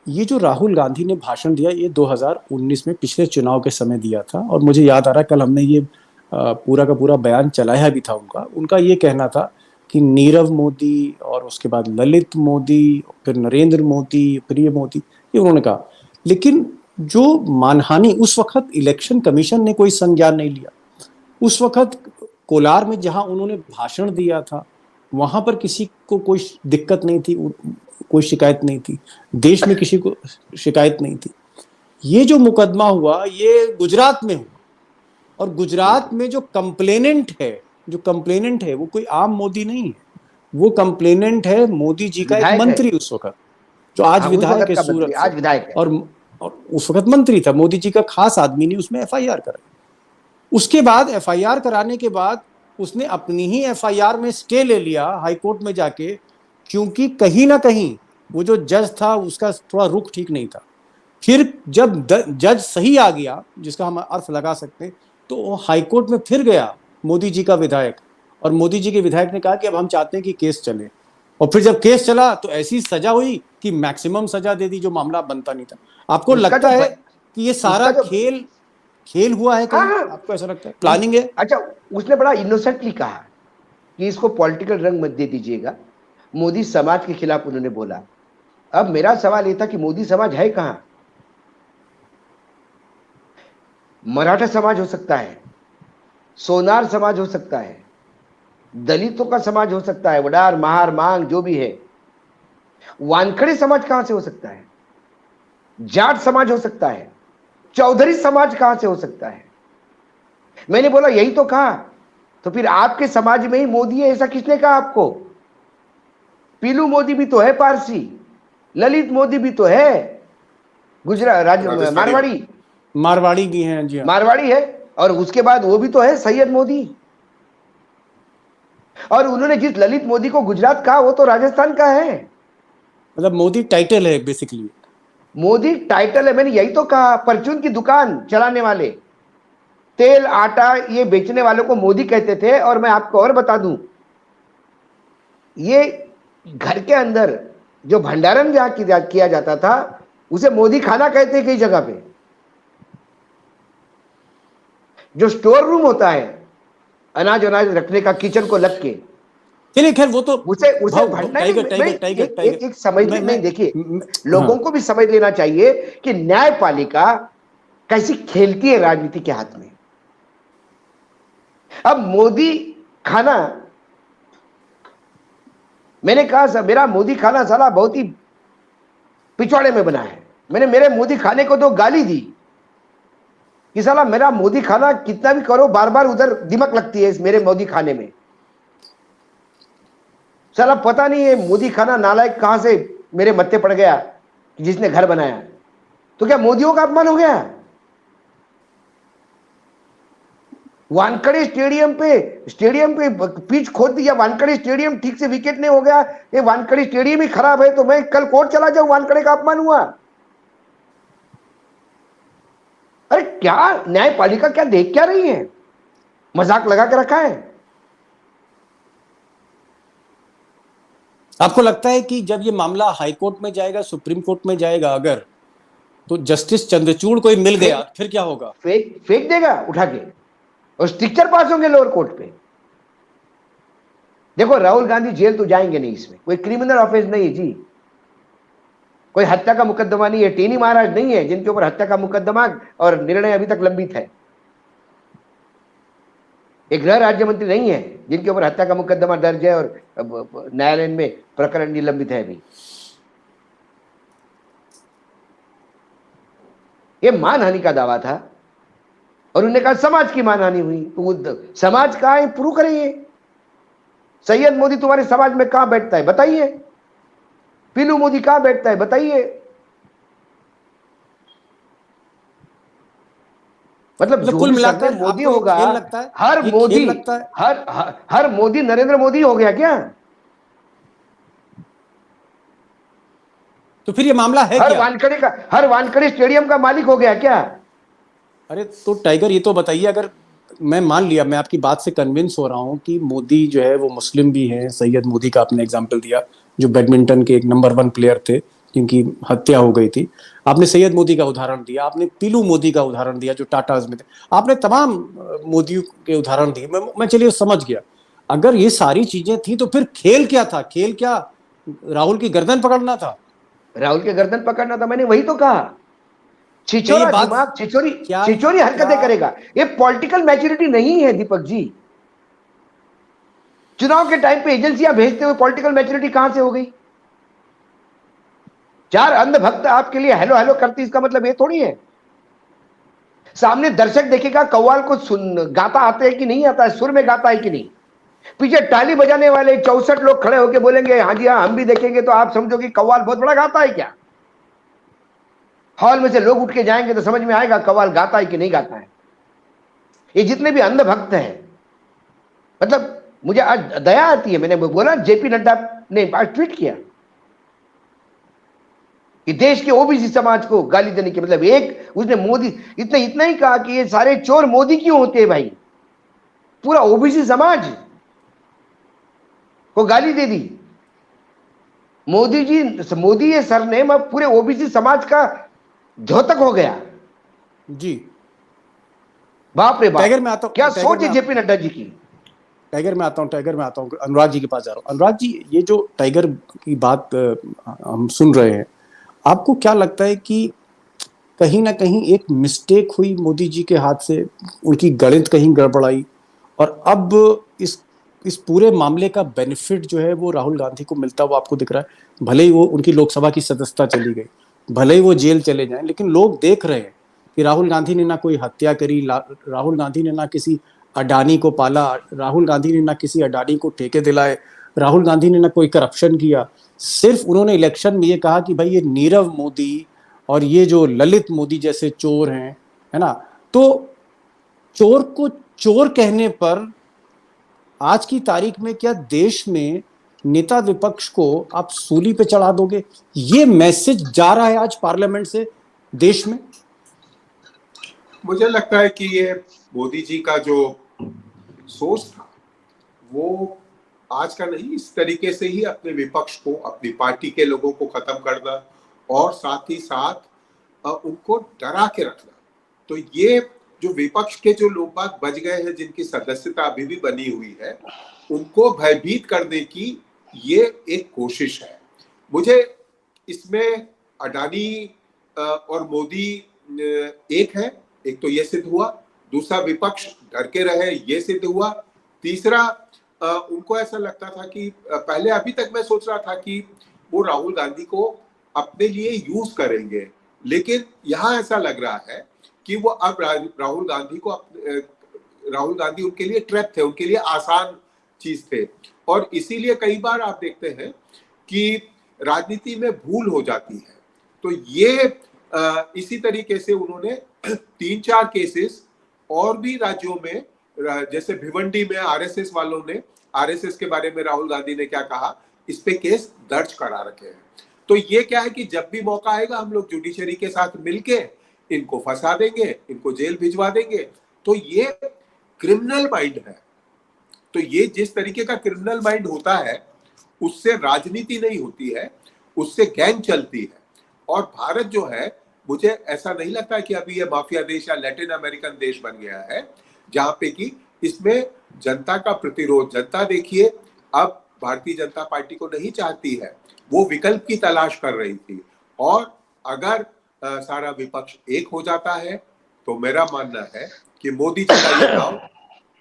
ये जो राहुल गांधी ने भाषण दिया, ये 2019 में पिछले चुनाव के समय दिया था, और मुझे याद आ रहा है कल हमने ये पूरा का पूरा बयान चलाया भी था उनका ये कहना था कि नीरव मोदी और उसके बाद ललित मोदी, फिर नरेंद्र मोदी, प्रिय मोदी, ये उन्होंने कहा। लेकिन जो मानहानि, उस वक्त इलेक्शन कमीशन ने कोई संज्ञान नहीं लिया। उस वक्त कोलार में जहां उन्होंने भाषण दिया था, वहां पर किसी को कोई दिक्कत नहीं थी, कोई शिकायत नहीं थी, देश में किसी को शिकायत नहीं थी। ये जो मुकदमा हुआ ये गुजरात में हुआ, और गुजरात में जो कंप्लेनेंट है वो कोई आम मोदी नहीं है, वो कंप्लेनेंट है मोदी जी का एक मंत्री उस वक्त, जो आज विधायक है सूरत से, आज विधायक है। और उस वक्त मंत्री था, मोदी जी का खास आदमी ने उसमें एफआईआर कराई। उसके बाद एफआईआर कराने के बाद उसने अपनी ही एफआईआर में स्टे ले लिया हाईकोर्ट में जाके, क्योंकि कहीं ना कहीं वो जो जज था उसका थोड़ा रुख ठीक नहीं था। फिर जब जज सही आ गया, जिसका हम अर्थ लगा सकते हैं, तो हाईकोर्ट में फिर गया मोदी जी का विधायक, और मोदी जी के विधायक ने कहा कि अब हम चाहते हैं कि केस चले। और फिर जब केस चला तो ऐसी सजा हुई कि मैक्सिमम सजा दे दी, जो मामला बनता नहीं था। आपको लगता है कि ये सारा खेल हुआ है कहीं? आपको ऐसा लगता है प्लानिंग है? अच्छा, उसने बड़ा इनोसेंटली कहा कि इसको पॉलिटिकल रंग मत दे दीजिएगा, मोदी समाज के खिलाफ उन्होंने बोला। अब मेरा सवाल यह था कि मोदी समाज है कहां? मराठा समाज हो सकता है, सोनार समाज हो सकता है, दलितों का समाज हो सकता है, वडार महार मांग जो भी है। वानखड़े समाज कहां से हो सकता है? जाट समाज हो सकता है, चौधरी समाज कहां से हो सकता है? मैंने बोला यही तो कहा, तो फिर आपके समाज में ही मोदी है ऐसा किसने कहा आपको? पीलू मोदी भी तो है पारसी, ललित मोदी भी तो है गुजरात मारवाड़ी मारवाड़ी भी हैं जी, मारवाड़ी है, और उसके बाद वो भी तो है सैयद मोदी। और उन्होंने जिस ललित मोदी को गुजरात कहा वो तो राजस्थान का है। मतलब मोदी टाइटल है बेसिकली। मोदी टाइटल है, मैंने यही तो कहा। परचून की दुकान चलाने वाले, तेल आटा ये बेचने वालों को मोदी कहते थे। और मैं आपको और बता दूं, ये घर के अंदर जो भंडारण जहां किया जाता था उसे मोदी खाना कहते हैं कई जगह पे। जो स्टोर रूम होता है अनाज अनाज रखने का, किचन को लग के, चलिए खैर वो तो उसे उसे टाइगर टाइगर टाइगर टाइगर एक समझ मैं नहीं, देखिए हाँ। लोगों को भी समझ लेना चाहिए कि न्यायपालिका कैसी खेलती है राजनीति के हाथ में। अब मोदी खाना, मैंने कहा मेरा मोदी खाना साला बहुत ही पिछवाड़े में बना है। मैंने मेरे मोदी खाने को तो गाली दी कि साला मेरा मोदी खाना कितना भी करो बार बार उधर दिमक लगती है इस मेरे मोदी खाने में। साला पता नहीं है मोदी खाना नालायक कहां से मेरे मत्थे पड़ गया जिसने घर बनाया। तो क्या मोदियों का अपमान हो गया? वानखेड़े स्टेडियम पे पिच खोद दिया, वानखेड़े स्टेडियम ठीक से विकेट नहीं हो गया, ये वानखेड़े स्टेडियम ही खराब है तो मैं कल कोर्ट चला जाऊं, वानखेड़े का अपमान हुआ। अरे क्या न्यायपालिका क्या देख क्या रही है? मजाक लगा के रखा है। आपको लगता है कि जब ये मामला हाई कोर्ट में जाएगा, सुप्रीम कोर्ट में जाएगा अगर, तो जस्टिस चंद्रचूड़ कोई मिल गया फिर क्या होगा? फेंक देगा उठा के और स्ट्रिक्चर पास होंगे लोअर कोर्ट पे। देखो राहुल गांधी जेल तो जाएंगे नहीं, इसमें कोई क्रिमिनल ऑफेंस नहीं है जी, कोई हत्या का मुकदमा नहीं है, टेनी महाराज नहीं है जिनके ऊपर हत्या का मुकदमा और निर्णय अभी तक लंबित है, एक गृह राज्य मंत्री नहीं है जिनके ऊपर हत्या का मुकदमा दर्ज है और न्यायालय में प्रकरण निलंबित है अभी। ये मानहानि का दावा था और उन्होंने कहा समाज की मानहानि हुई। तो समाज कहां है प्रूव करेंगे? सैयद मोदी तुम्हारे समाज में कहां बैठता है बताइए? पीलू मोदी कहां बैठता है बताइए? मतलब जो कुल भी मिलाकर सरनेम मोदी आपको ये होगा, खेल लगता है, हर ये मोदी, खेल लगता है। हर मोदी नरेंद्र मोदी हो गया क्या? तो फिर ये मामला है क्या? हर वानखेड़े स्टेडियम का मालिक हो गया क्या? अरे तो टाइगर ये तो बताइए, अगर मैं मान लिया, मैं आपकी बात से कन्विंस हो रहा हूं कि मोदी जो है वो मुस्लिम भी है, सैयद मोदी का आपने एग्जांपल दिया जो बैडमिंटन के एक नंबर 1 प्लेयर थे जिनकी हत्या हो गई थी, आपने सैयद मोदी का उदाहरण दिया, आपने पीलू मोदी का उदाहरण दिया जो टाटाज में थे, आपने तमाम मोदियों के उदाहरण दिए, मैं चलिए समझ गया। अगर ये सारी चीजें थी तो फिर खेल क्या था? खेल क्या राहुल की गर्दन पकड़ना था? राहुल के गर्दन पकड़ना था, मैंने वही तो कहा। क्या ये छिछोरा बात, दिमाग, क्या छिछोरी क्या हरकतें करेगा। ये पॉलिटिकल मैच्योरिटी नहीं है दीपक जी। चुनाव के टाइम पे एजेंसियां भेजते हुए पॉलिटिकल मैच्योरिटी कहां से हो गई? 4 अंधभक्त आपके लिए हेलो हेलो करती, इसका मतलब ये थोड़ी है सामने दर्शक देखेगा कव्वाल को सुन गाता आता है कि नहीं आता है, सुर में गाता है कि नहीं। पीछे ताली बजाने वाले 64 लोग खड़े होकर बोलेंगे हाँ जी हाँ हम भी देखेंगे, तो आप समझो कि कव्वाल बहुत बड़ा गाता है क्या? हॉल में से लोग उठ के जाएंगे तो समझ में आएगा कव्वाल गाता है कि नहीं गाता है। ये जितने भी अंधभक्त हैं, मतलब मुझे आज दया आती है। मैंने बोला जेपी नड्डा ने आज ट्वीट किया कि देश के ओबीसी समाज को गाली देने के मतलब, एक उसने मोदी इतना ही कहा कि ये सारे चोर मोदी क्यों होते हैं भाई, पूरा ओबीसी समाज को गाली दे दी। मोदी जी, मोदी ये सरनेम अब पूरे ओबीसी समाज का द्योतक हो गया। जी बाप रे बाप, टाइगर में आता हूं, क्या टाइगर सोच है में जेपी नड्डा जी की। टाइगर में आता हूँ, अनुराग जी के पास जा रहा हूँ। अनुराग जी, ये जो टाइगर की बात हम सुन रहे हैं, आपको क्या लगता है कि कहीं ना कहीं एक मिस्टेक हुई मोदी जी के हाथ से, उनकी गणित कहीं गड़बड़ाई, और अब इस पूरे मामले का बेनिफिट जो है वो राहुल गांधी को मिलता हुआ आपको दिख रहा है? भले ही वो उनकी लोकसभा की सदस्यता चली गई, भले ही वो जेल चले जाएं, लेकिन लोग देख रहे हैं कि राहुल गांधी ने ना कोई हत्या करी, राहुल गांधी ने ना किसी अडानी को पाला, राहुल गांधी ने ना किसी अडानी को ठेके दिलाए, राहुल गांधी ने ना कोई करप्शन किया। सिर्फ उन्होंने इलेक्शन में ये कहा कि भाई ये नीरव मोदी और ये जो ललित मोदी जैसे चोर हैं, है ना, तो चोर को चोर कहने पर आज की तारीख में क्या देश में नेता विपक्ष को आप सूली पे चढ़ा दोगे? ये मैसेज जा रहा है आज पार्लियामेंट से देश में। मुझे लगता है कि ये मोदी जी का जो सोच था वो आज का नहीं, इस तरीके से ही अपने विपक्ष को, अपनी पार्टी के लोगों को खत्म करना और साथ ही साथ उनको डरा के रखना। तो ये जो विपक्ष के जो लोग बाग बच गए हैं, जिनकी सदस्यता अभी भी बनी हुई है, उनको भयभीत करने की ये एक कोशिश है। मुझे इसमें अडानी और मोदी एक है, एक तो ये सिद्ध हुआ, दूसरा विपक्ष डर के रहे, ये सिद्ध हुआ, तीसरा उनको ऐसा लगता था कि पहले, अभी तक मैं सोच रहा था कि वो राहुल गांधी को अपने लिए यूज करेंगे, लेकिन यहाँ ऐसा लग रहा है कि वो अब राहुल गांधी उनके लिए ट्रैप थे, उनके लिए आसान चीज थे। और इसीलिए कई बार आप देखते हैं कि राजनीति में भूल हो जाती है। तो ये इसी तरीके से उन्होंने 3-4 केसेस और भी राज्यों में, जैसे भिवंडी में आरएसएस वालों ने, आरएसएस के बारे में राहुल गांधी ने क्या कहा, इस पे केस दर्ज करा रखे हैं। तो ये क्या है कि जब भी मौका आएगा हम लोग जुडिशरी के साथ मिलके इनको फंसा देंगे, इनको जेल भिजवा देंगे। तो ये क्रिमिनल माइंड है। तो ये जिस तरीके का क्रिमिनल माइंड होता है, उससे राजनीति नहीं होती है, उससे गैंग चलती है। और भारत जो है, मुझे ऐसा नहीं लगता कि अभी ये माफिया देश या लैटिन अमेरिकन देश बन गया है, जहां पे कि इसमें जनता का प्रतिरोध, जनता देखिए अब भारतीय जनता पार्टी को नहीं चाहती है, वो विकल्प की तलाश कर रही थी। और अगर सारा विपक्ष एक हो जाता है तो मेरा मानना है कि मोदी जी का ये दांव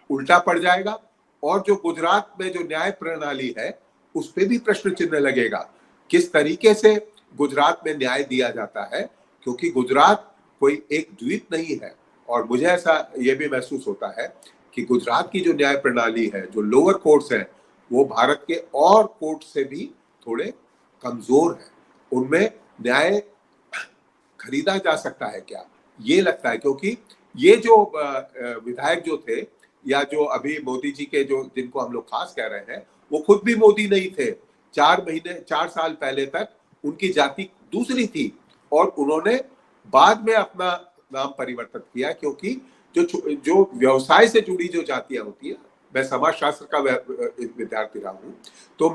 उल्टा पड़ जाएगा। और जो गुजरात में जो न्याय प्रणाली है, उस पर भी प्रश्न चिन्ह लगेगा, किस तरीके से गुजरात में न्याय दिया जाता है, क्योंकि गुजरात कोई एक द्वीप नहीं है। और मुझे ऐसा ये भी महसूस होता है कि गुजरात की जो न्याय प्रणाली है, जो लोअर कोर्ट्स हैं, वो भारत के और कोर्ट से भी थोड़े कमजोर है। उनमें न्याय खरीदा जा सकता है क्या, ये लगता है। क्योंकि ये जो विधायक जो थे, या जो अभी मोदी जी के जो, जिनको हम लोग खास कह रहे हैं, वो खुद भी मोदी नहीं थे। 4 साल पहले तक उनकी जाति दूसरी थी और उन्होंने बाद में अपना नाम परिवर्तित किया, क्योंकि जो व्यवसाय से जुड़ी जो जातियां होती है, मैं समाजशास्त्र का विद्यार्थी रहा हूँ, तो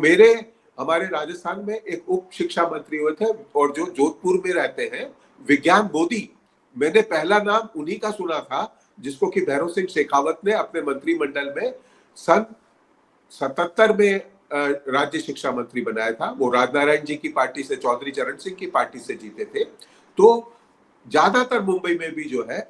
हमारे राजस्थान में एक उप शिक्षा मंत्री हुए थे, और जो जोधपुर में रहते हैं, विज्ञान मोदी, मैंने पहला नाम उन्हीं का सुना था, जिसको कि भैरव सिंह शेखावत ने अपने मंत्रिमंडल में सन 77 में राज्य शिक्षा मंत्री बनाया था। वो राजनारायण जी की पार्टी से, चौधरी चरण सिंह की पार्टी से जीते थे। तो ज्यादातर मुंबई में भी जो है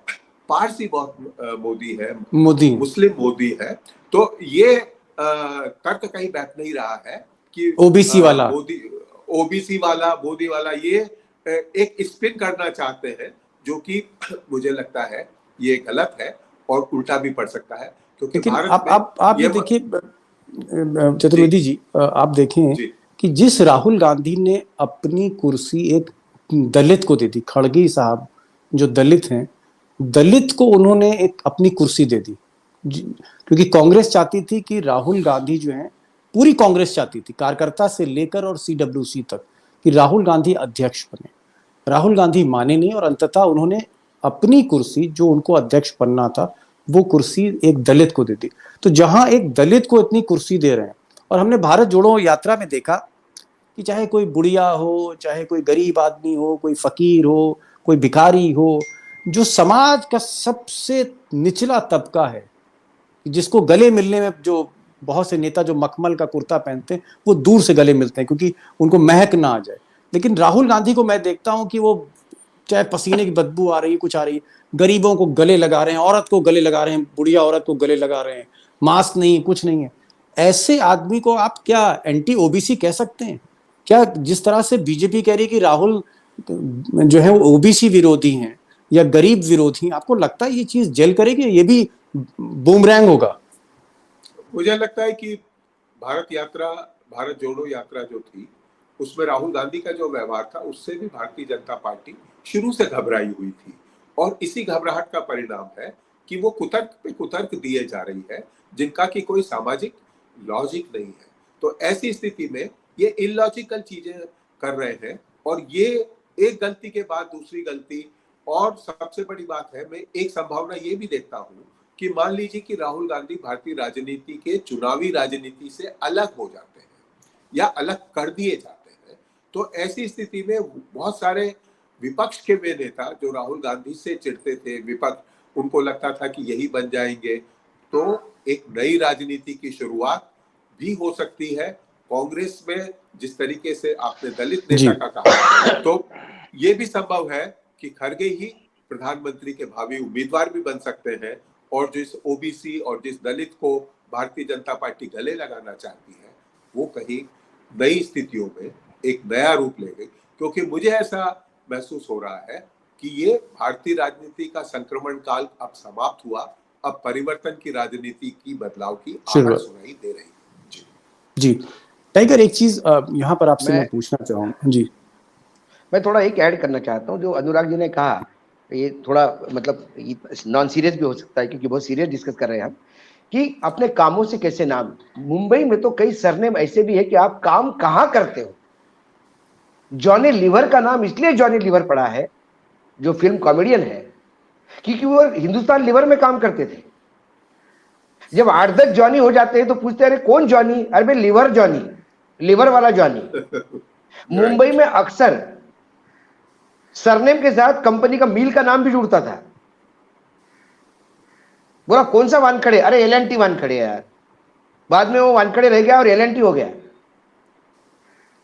पारसी बहुत मोदी है, मुस्लिम मोदी है। तो ये तर्क कहीं बैठ नहीं रहा है कि ओबीसी वाला मोदी वाला, ये एक स्पिन करना चाहते हैं, जो कि मुझे लगता है ये गलत है और उल्टा भी पड़ सकता है। क्योंकि भारत आप ये देखिए चतुर्वेदी जी, आप देखें कि जिस राहुल गांधी ने अपनी कुर्सी एक दलित को दे दी, खड़गे साहब जो दलित हैं, दलित को उन्होंने एक अपनी कुर्सी दे दी, क्योंकि कांग्रेस चाहती थी कि राहुल गांधी जो है, पूरी कांग्रेस चाहती थी, कार्यकर्ता से लेकर और सीडब्ल्यूसी तक, कि राहुल गांधी अध्यक्ष बने। राहुल गांधी माने नहीं और अंततः उन्होंने अपनी कुर्सी, जो उनको अध्यक्ष बनना था, वो कुर्सी एक दलित को दे दी। तो जहां एक दलित को इतनी कुर्सी दे रहे हैं, और हमने भारत जोड़ो यात्रा में देखा कि चाहे कोई बुढ़िया हो, चाहे कोई गरीब आदमी हो, कोई फकीर हो, कोई भिखारी हो, जो समाज का सबसे निचला तबका है, जिसको गले मिलने में, जो बहुत से नेता जो मखमल का कुर्ता पहनते हैं, वो दूर से गले मिलते हैं क्योंकि उनको महक ना आ जाए। लेकिन राहुल गांधी को मैं देखता हूं कि वो चाहे पसीने की बदबू आ रही है, कुछ आ रही है, गरीबों को गले लगा रहे हैं, औरत को गले लगा रहे हैं, बुढ़िया औरत को गले लगा रहे हैं, मास्क नहीं, कुछ नहीं है। ऐसे आदमी को आप क्या एंटी ओबीसी कह सकते हैं क्या? जिस तरह से बीजेपी कह रही है कि राहुल जो है वो ओबीसी विरोधी हैं या गरीब विरोधी, आपको लगता है ये चीज जेल करेगी? ये भी बूमरैंग होगा? मुझे लगता है कि भारत जोड़ो यात्रा जो थी, उसमें राहुल गांधी का जो व्यवहार था, उससे भी भारतीय जनता पार्टी शुरू से घबराई हुई थी। और इसी घबराहट का परिणाम है कि वो कुतर्क पे कुतर्क दिए जा रही है, जिनका कि कोई सामाजिक लॉजिक नहीं है। तो ऐसी स्थिति में ये इलॉजिकल चीजें कर रहे हैं और ये एक गलती के बाद दूसरी गलती। और सबसे बड़ी बात है, मैं एक संभावना ये भी देखता हूं कि मान लीजिए कि राहुल गांधी भारतीय राजनीति के चुनावी राजनीति से अलग हो जाते हैं या अलग कर दिए जाते हैं, तो ऐसी स्थिति में बहुत सारे विपक्ष के वे नेता जो राहुल गांधी से चिढ़ते थे, विपक्ष उनको लगता था कि यही बन जाएंगे, तो एक नई राजनीति की शुरुआत भी हो सकती है। कांग्रेस में जिस तरीके से आपने दलित नेता का कहा, तो ये भी संभव है कि खड़गे ही प्रधानमंत्री के भावी उम्मीदवार भी बन सकते हैं और जिस ओबीसी और जिस दलित को भारतीय जनता पार्टी गले लगाना चाहती है वो कहीं नई स्थितियों में एक नया रूप ले गई। क्योंकि मुझे ऐसा महसूस हो रहा है कि ये भारतीय राजनीति का संक्रमण काल अब समाप्त हुआ, अब परिवर्तन की राजनीति की बदलाव की आवाज सुनाई दे रही है। जी टाइगर, एक चीज यहाँ पर आपसे मैं पूछना चाहूँगा। जी, मैं थोड़ा एक ऐड करना चाहता हूँ जो अनुराग जी ने कहा, ये थोड़ा मतलब नॉन सीरियस भी हो सकता है क्योंकि बहुत सीरियस डिस्कस कर रहे हैं हम, कि अपने कामों से कैसे नाम। मुंबई में तो कई सरनेम ऐसे भी है कि आप काम कहाँ करते हो। जॉनी लीवर का नाम इसलिए जॉनी लीवर पड़ा है, जो फिल्म कॉमेडियन है, क्योंकि वो हिंदुस्तान लीवर में काम करते थे। जब 8-10 जॉनी हो जाते हैं तो पूछते हैं अरे कौन जॉनी? अरे भाई लीवर जॉनी, लीवर वाला जॉनी। मुंबई में अक्सर सरनेम के साथ कंपनी का मील का नाम भी जुड़ता था। बोला कौन सा वानखड़े? अरे एल&टी वानखड़े यार। बाद में वो वानखड़े रह गया और एल&टी हो गया।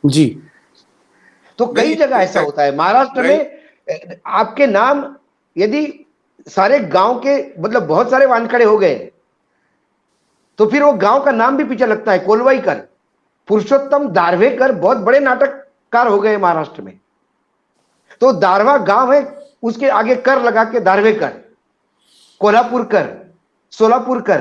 जी, तो कई जगह ऐसा होता है। महाराष्ट्र में आपके नाम यदि सारे गांव के मतलब बहुत सारे वानखड़े हो गए तो फिर वो गांव का नाम भी पीछे लगता है। कोलवाईकर, पुरुषोत्तम दारवेकर बहुत बड़े नाटककार हो गए महाराष्ट्र में। तो दारवा गांव है, उसके आगे कर लगा के दारवेकर, कोल्हापुरकर, सोलापुरकर।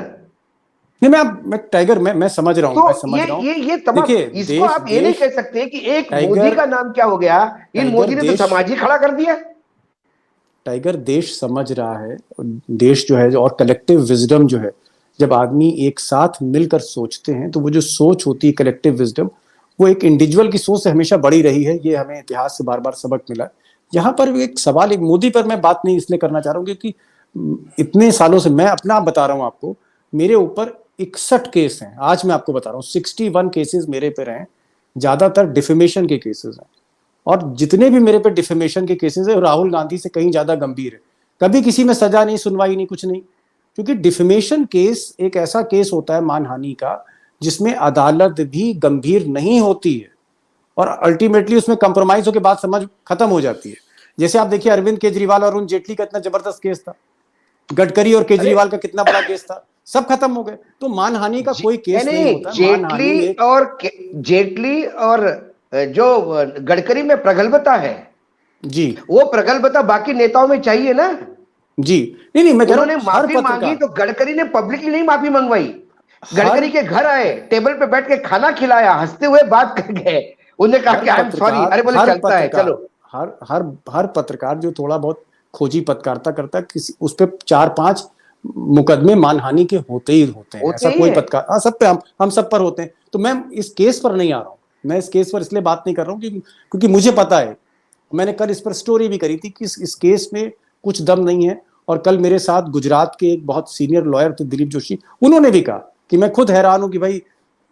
नहीं मैं टाइगर मैं समझ रहा हूँ, तो मैं समझ रहा हूँ। ये तमाम, इसको आप ये नहीं कह सकते कि एक मोदी का नाम क्या हो गया, इन मोदी ने तो समाज ही खड़ा कर दिया। टाइगर, देश समझ रहा है, देश जो है और कलेक्टिव विजडम जो है, जब आदमी एक साथ मिलकर सोचते हैं तो वो जो सोच होती है कलेक्टिव विजडम, वो एक इंडिविजुअल की सोच से हमेशा बड़ी रही है। ये हमें इतिहास से बार बार सबक मिला। यहाँ पर एक सवाल, एक मोदी पर मैं बात नहीं इसलिए करना चाह रहा हूँ क्योंकि इतने सालों से मैं अपना बता रहा हूँ आपको, मेरे ऊपर 61 केस हैं। आज मैं आपको बता रहा हूँ 61 केसेस मेरे पे हैं, ज्यादातर डिफेमेशन के केसेस हैं। और जितने भी मेरे पे डिफेमेशन के केसेस है राहुल गांधी से कहीं ज्यादा गंभीर है। कभी किसी में सजा नहीं, सुनवाई नहीं, कुछ नहीं। क्योंकि डिफेमेशन केस एक ऐसा केस होता है मानहानि का जिसमें अदालत भी गंभीर नहीं होती है और अल्टीमेटली उसमें कंप्रोमाइज होकर बात समझ खत्म हो जाती है। जैसे आप देखिए अरविंद केजरीवाल और अरुण जेटली का इतना जबरदस्त केस था, गडकरी और केजरीवाल का कितना बड़ा केस था, सब खत्म हो गए। तो मानहानि का कोई केस नहीं होता। जेटली और जो गडकरी में प्रगल्भता है जी, वो प्रगल्भता बाकी नेताओं में चाहिए ना जी। नहीं मैं कह रहा हूं माफी मांगी तो गडकरी ने पब्लिकली नहीं माफी मंगवाई। गडकरी के घर आए, टेबल पे बैठ के खाना खिलाया, हंसते हुए बात कर गए, उन्होंने कहा कि आई एम सॉरी। अरे बोले चलता है, चलो। हर पत्रकार जो थोड़ा बहुत खोजी पत्रकारिता करता है, किसी उस पे 4-5 मुकदमे मानहानि के होते ही होते हैं। ऐसा कोई पत्रकार, सब पे हम सब पर होते हैं। तो मैं इस केस पर नहीं आ रहा हूँ। मैं इस केस पर इसलिए बात नहीं कर रहा हूँ क्योंकि मुझे पता है, मैंने कल इस पर स्टोरी भी करी थी कि इस केस में कुछ दम नहीं है। और कल मेरे साथ गुजरात के एक बहुत सीनियर लॉयर थे, दिलीप जोशी, उन्होंने भी कहा कि मैं खुद हैरान हूं कि भाई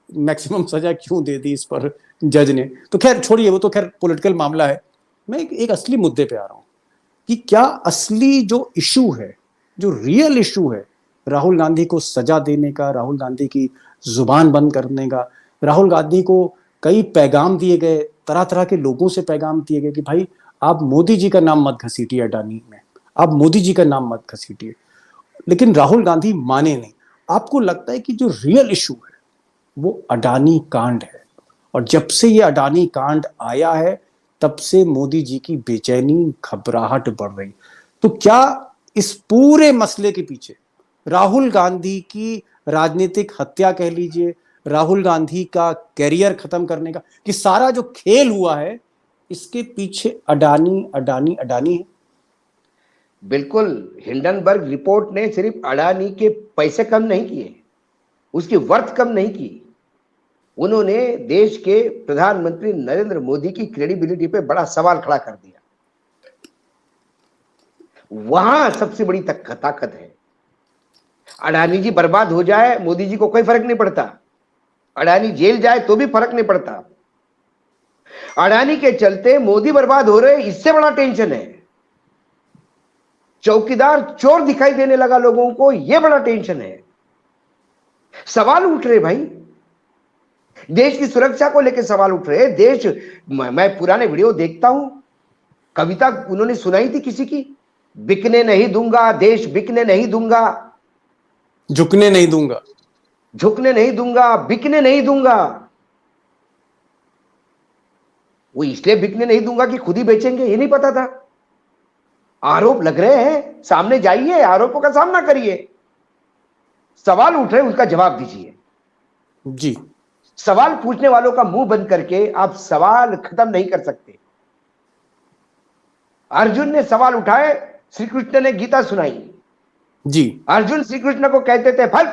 मैक्सिमम सजा क्यों दे दी इस पर जज ने। तो खैर छोड़िए, वो तो खैर पॉलिटिकल मामला है। मैं एक असली मुद्दे पे आ रहा हूं कि क्या असली जो इशू है, जो रियल इशू है, राहुल गांधी को सजा देने का, राहुल गांधी की जुबान बंद करने का, राहुल गांधी को कई पैगाम दिए गए, तरह तरह के लोगों से पैगाम दिए गए कि भाई आप मोदी जी का नाम मत घसीटिए अडानी में, आप मोदी जी का नाम मत घसीटिए। लेकिन राहुल गांधी माने नहीं। आपको लगता है कि जो रियल इशू है वो अडानी कांड है, और जब से ये अडानी कांड आया है तब से मोदी जी की बेचैनी, घबराहट बढ़ रही। तो क्या इस पूरे मसले के पीछे राहुल गांधी की राजनीतिक हत्या कह लीजिए, राहुल गांधी का कैरियर खत्म करने का, कि सारा जो खेल हुआ है इसके पीछे अडानी अडानी अडानी है? बिल्कुल। हिंडनबर्ग रिपोर्ट ने सिर्फ अडानी के पैसे कम नहीं किए, उसकी वर्थ कम नहीं की, उन्होंने देश के प्रधानमंत्री नरेंद्र मोदी की क्रेडिबिलिटी पे बड़ा सवाल खड़ा कर दिया। वहां सबसे बड़ी ताकत है। अडानी जी बर्बाद हो जाए, मोदी जी को कोई फर्क नहीं पड़ता। अडानी जेल जाए तो भी फर्क नहीं पड़ता। अडानी के चलते मोदी बर्बाद हो रहे, इससे बड़ा टेंशन है। चौकीदार चोर दिखाई देने लगा लोगों को, यह बड़ा टेंशन है। सवाल उठ रहे भाई, देश की सुरक्षा को लेकर सवाल उठ रहे। देश, मैं पुराने वीडियो देखता हूं, कविता उन्होंने सुनाई थी किसी की, बिकने नहीं दूंगा, देश बिकने नहीं दूंगा, झुकने नहीं दूंगा, झुकने नहीं दूंगा, बिकने नहीं दूंगा। वो इसलिए बिकने नहीं दूंगा कि खुद ही बेचेंगे, ये नहीं पता था। आरोप लग रहे हैं, सामने जाइए, आरोपों का सामना करिए। सवाल उठ रहे, उसका जवाब दीजिए। जी। सवाल पूछने वालों का मुंह बंद करके आप सवाल खत्म नहीं कर सकते। अर्जुन ने सवाल उठाए, श्री कृष्ण ने गीता सुनाई। जी। अर्जुन श्री कृष्ण को कहते थे, फल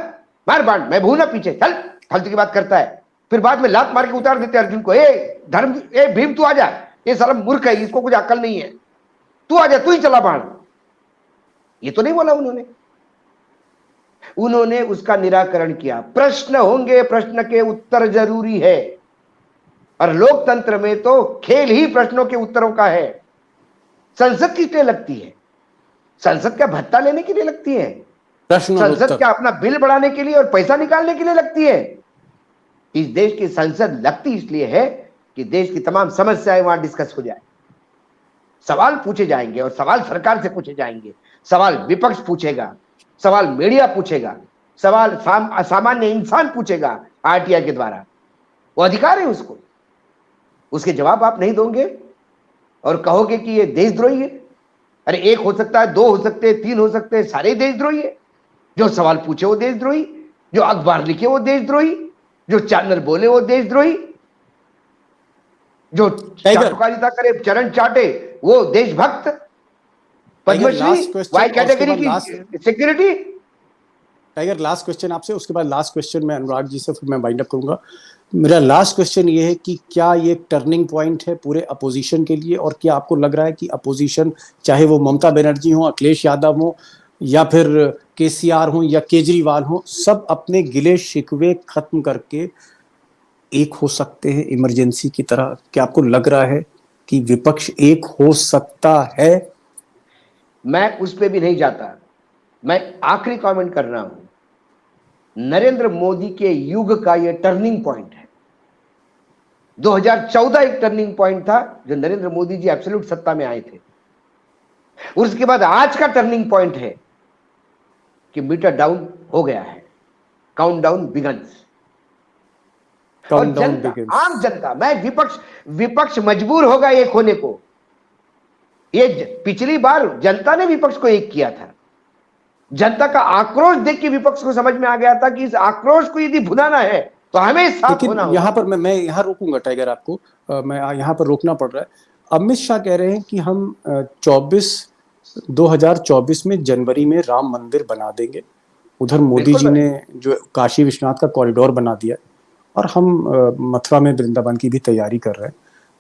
मार बांट, मैं भूला पीछे, चल, फालतू की बात करता है। फिर बाद में लात मार के उतार देते अर्जुन को, ए भीम तू आ जा, ये साला मूर्ख है, इसको कुछ अकल नहीं है, तू आ जा, तू ही चला बाण। ये तो नहीं बोला उन्होंने। उन्होंने उसका निराकरण किया। प्रश्न होंगे, प्रश्न के उत्तर जरूरी है, और लोकतंत्र में तो खेल ही प्रश्नों के उत्तरों का है। संसद किस लिए लगती है? संसद का भत्ता लेने के लिए लगती है? संसद क्या अपना बिल बढ़ाने के लिए और पैसा निकालने के लिए लगती है? इस देश की संसद लगती इसलिए है कि देश की तमाम समस्याएं वहां डिस्कस हो जाए, सवाल पूछे जाएंगे, और सवाल सरकार से पूछे जाएंगे, सवाल विपक्ष पूछेगा, सवाल मीडिया पूछेगा, सवाल सामान्य इंसान पूछेगा आरटीआई के द्वारा। वो अधिकार है उसको। उसके जवाब आप नहीं दोगे और कहोगे कि ये देशद्रोही है। अरे एक हो सकता है, दो हो सकते हैं, तीन हो सकते हैं, सारे देशद्रोही है। जो सवाल पूछे वो देशद्रोही, जो अखबार लिखे वो देशद्रोही, जो चैनल बोले वो देशद्रोही, जो चाटुकारिता करे, चरण चाटे वो देशभक्त। पद्मश्री वाई कैटेगरी की सिक्योरिटी। टाइगर, लास्ट क्वेश्चन आपसे, उसके बाद लास्ट क्वेश्चन मैं अनुराग जी से, फिर मैं वाइंड अप करूंगा। मेरा लास्ट क्वेश्चन ये है कि क्या ये टर्निंग पॉइंट है पूरे अपोजिशन के लिए, और क्या आपको लग रहा है कि अपोजिशन, चाहे वो ममता बनर्जी हो, अखिलेश यादव हो, या फिर केसीआर हो, या केजरीवाल हो, सब अपने गिले शिकवे खत्म करके एक हो सकते हैं इमरजेंसी की तरह? क्या आपको लग रहा है कि विपक्ष एक हो सकता है? मैं उस पर भी नहीं जाता। मैं आखिरी कमेंट कर रहा हूं, नरेंद्र मोदी के युग का यह टर्निंग पॉइंट है। 2014 एक टर्निंग पॉइंट था, जो नरेंद्र मोदी जी एब्सोल्यूट सत्ता में आए थे। उसके बाद आज का टर्निंग पॉइंट है कि मीटर डाउन हो गया है, काउंटडाउन बिगन्स। और जनता, आम जनता, मैं विपक्ष मजबूर होगा एक होने को। ये पिछली बार जनता ने विपक्ष को एक किया था। जनता का आक्रोश देख के विपक्ष को समझ में आ गया था कि इस आक्रोश को यदि भुनाना है तो हमें साथ होना होगा। यहाँ पर मैं यहाँ रोकूंगा टाइगर आपको, मैं यहाँ पर रोकना पड़ रहा है। अमित शाह कह रहे हैं कि हम 2024 में जनवरी में राम मंदिर बना देंगे। उधर मोदी जी ने जो काशी विश्वनाथ का कॉरिडोर बना दिया, और हम मथुरा में वृंदावन की भी तैयारी कर रहे हैं।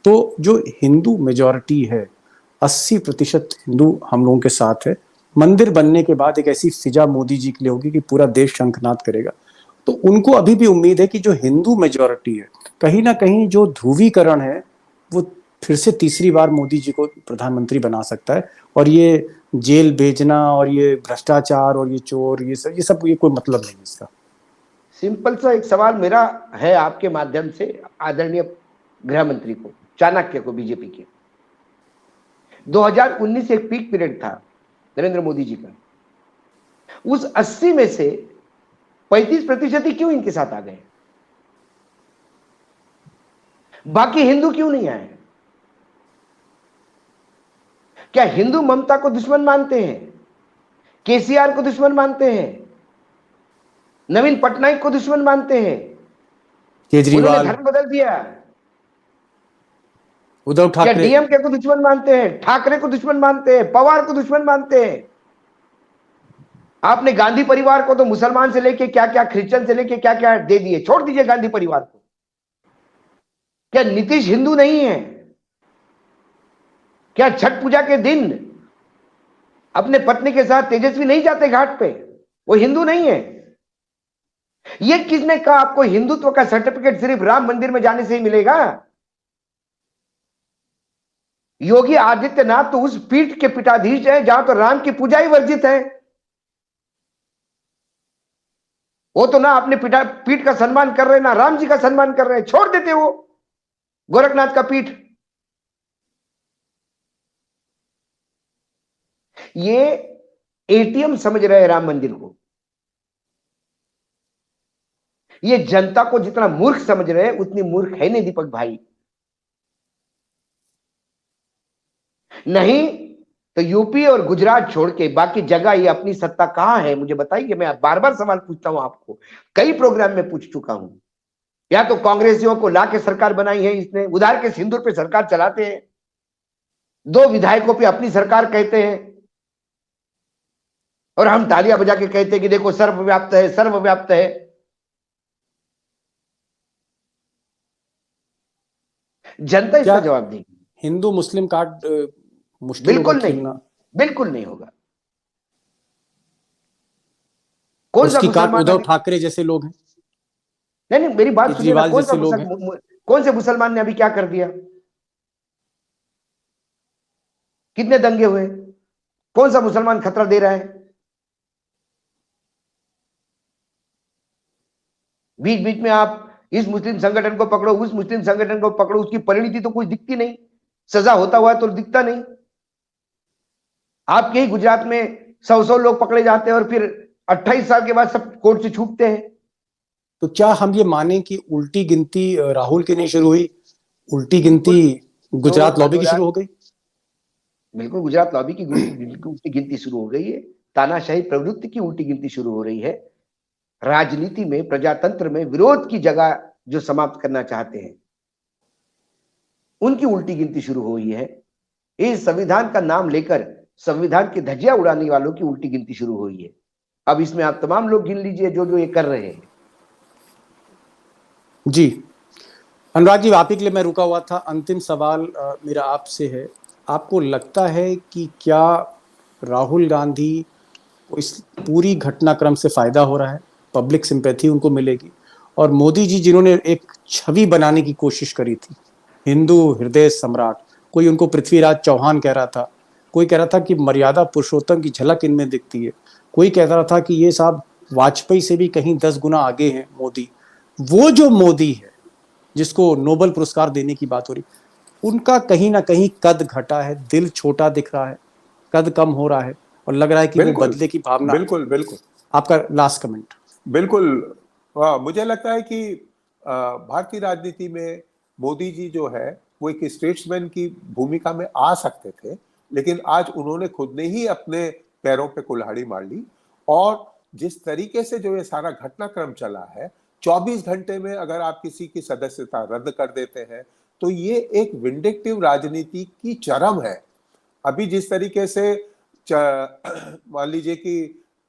तो जो हिंदू मेजॉरिटी है, 80% हिंदू हम लोगों के साथ है। मंदिर बनने के बाद एक ऐसी फिजा मोदी जी के लिए होगी कि पूरा देश शंखनाद करेगा। तो उनको अभी भी उम्मीद है कि जो हिंदू मेजॉरिटी है, कहीं ना कहीं जो ध्रुवीकरण है, वो फिर से तीसरी बार मोदी जी को प्रधानमंत्री बना सकता है। और ये जेल भेजना और ये भ्रष्टाचार और ये चोर, ये सब ये कोई मतलब नहीं इसका। सिंपल सा एक सवाल मेरा है आपके माध्यम से आदरणीय गृह मंत्री को, चाणक्य को, बीजेपी के। 2019 एक पीक पीरियड था नरेंद्र मोदी जी का। उस 80 में से 35% ही क्यों इनके साथ आ गए? बाकी हिंदू क्यों नहीं आए? क्या हिंदू ममता को दुश्मन मानते हैं? केसीआर को दुश्मन मानते हैं? नवीन पटनायक को दुश्मन मानते हैं? केजरीवाल धर्म बदल दिया। उद्धव ठाकरे, क्या डीएमके को दुश्मन मानते हैं? ठाकरे को दुश्मन मानते हैं? पवार को दुश्मन मानते हैं? आपने गांधी परिवार को तो मुसलमान से लेके क्या क्या, क्रिश्चियन से लेके क्या क्या दे दिए। छोड़ दीजिए गांधी परिवार को, क्या नीतीश हिंदू नहीं है? क्या छठ पूजा के दिन अपने पत्नी के साथ तेजस्वी नहीं जाते घाट पे? वो हिंदू नहीं है? ये किसने कहा आपको हिंदुत्व का सर्टिफिकेट सिर्फ राम मंदिर में जाने से ही मिलेगा? योगी आदित्यनाथ तो उस पीठ के पीठाधीश है जहां तो राम की पूजा ही वर्जित है। वो तो ना अपने पीठ का सम्मान कर रहे, ना राम जी का सम्मान कर रहे हैं। छोड़ देते वो गोरखनाथ का पीठ। ये एटीएम समझ रहे हैं राम मंदिर को। ये जनता को जितना मूर्ख समझ रहे हैं उतनी मूर्ख है नहीं दीपक भाई। नहीं तो यूपी और गुजरात छोड़ के बाकी जगह ये अपनी सत्ता कहां है मुझे बताइए। मैं बार बार सवाल पूछता हूं आपको, कई प्रोग्राम में पूछ चुका हूं। या तो कांग्रेसियों को लाके सरकार बनाई है इसने, उधार के सिंदूर पे सरकार चलाते हैं, 2 विधायकों पे अपनी सरकार कहते हैं, और हम तालियां बजा के कहते हैं कि देखो सर्वव्याप्त है, सर्वव्याप्त है। जनता इसका जवाब देगी। हिंदू मुस्लिम कार्ड मुश्किल होगा बिल्कुल नहीं, खेलना? बिल्कुल नहीं होगा। कौन सा उसकी कार्ड मुसलमान उद्धव ठाकरे जैसे लोग हैं, नहीं नहीं मेरी बात सुनिए ना। केजरीवाल जैसे लोग हैं। कौन से मुसलमान ने अभी क्या कर दिया? कितने दंगे हुए? कौन सा मुसलमान खतरा दे रहा है? बीच बीच में आप इस मुस्लिम संगठन को पकड़ो, उस मुस्लिम संगठन को पकड़ो, उसकी परिणति तो कोई दिखती नहीं, सजा होता हुआ तो दिखता नहीं। आपके ही गुजरात में 100 लोग पकड़े जाते हैं और फिर 28 साल के बाद सब कोर्ट से छूटते हैं। तो क्या हम ये माने कि उल्टी गिनती राहुल की नहीं शुरू हुई, उल्टी गिनती गुजरात लॉबी की शुरू हो गई? बिल्कुल गुजरात लॉबी की उल्टी गिनती शुरू हो गई है। तानाशाही प्रवृत्ति की उल्टी गिनती शुरू हो रही है। राजनीति में, प्रजातंत्र में विरोध की जगह जो समाप्त करना चाहते हैं उनकी उल्टी गिनती शुरू हुई है। इस संविधान का नाम लेकर संविधान की धज्जियां उड़ाने वालों की उल्टी गिनती शुरू हुई है। अब इसमें आप तमाम लोग गिन लीजिए जो जो ये कर रहे हैं। जी अनुराग जी, आप ही के लिए मैं रुका हुआ था। अंतिम सवाल मेरा आपसे है, आपको लगता है कि क्या राहुल गांधी को इस पूरी घटनाक्रम से फायदा हो रहा है, पब्लिक सिंपैथी उनको मिलेगी? और मोदी जी जिन्होंने एक छवि बनाने की कोशिश करी थी, हिंदू हृदय सम्राट, कोई उनको पृथ्वीराज चौहान कह रहा था, कोई कह रहा था कि मर्यादा पुरुषोत्तम की झलक इनमें दिखती है, कोई कह रहा था कि ये साहब वाजपेयी से भी कहीं 10 गुना आगे हैं मोदी। वो जो मोदी है जिसको नोबेल पुरस्कार देने की बात हो रही, उनका कहीं ना कहीं कद घटा है, दिल छोटा दिख रहा है, कद कम हो रहा है, और लग रहा है कि वो बदले की भावना। बिल्कुल बिल्कुल। आपका लास्ट कमेंट। बिल्कुल। मुझे लगता है कि भारतीय राजनीति में मोदी जी जो है वो एक स्टेट्समैन की भूमिका में आ सकते थे, लेकिन आज उन्होंने खुद ने ही अपने पैरों पे कुल्हाड़ी मार ली। और जिस तरीके से जो ये सारा घटनाक्रम चला है, 24 घंटे में अगर आप किसी की सदस्यता रद्द कर देते हैं तो ये एक विंडिक्टिव राजनीति की चरम है। अभी जिस तरीके से मान लीजिए कि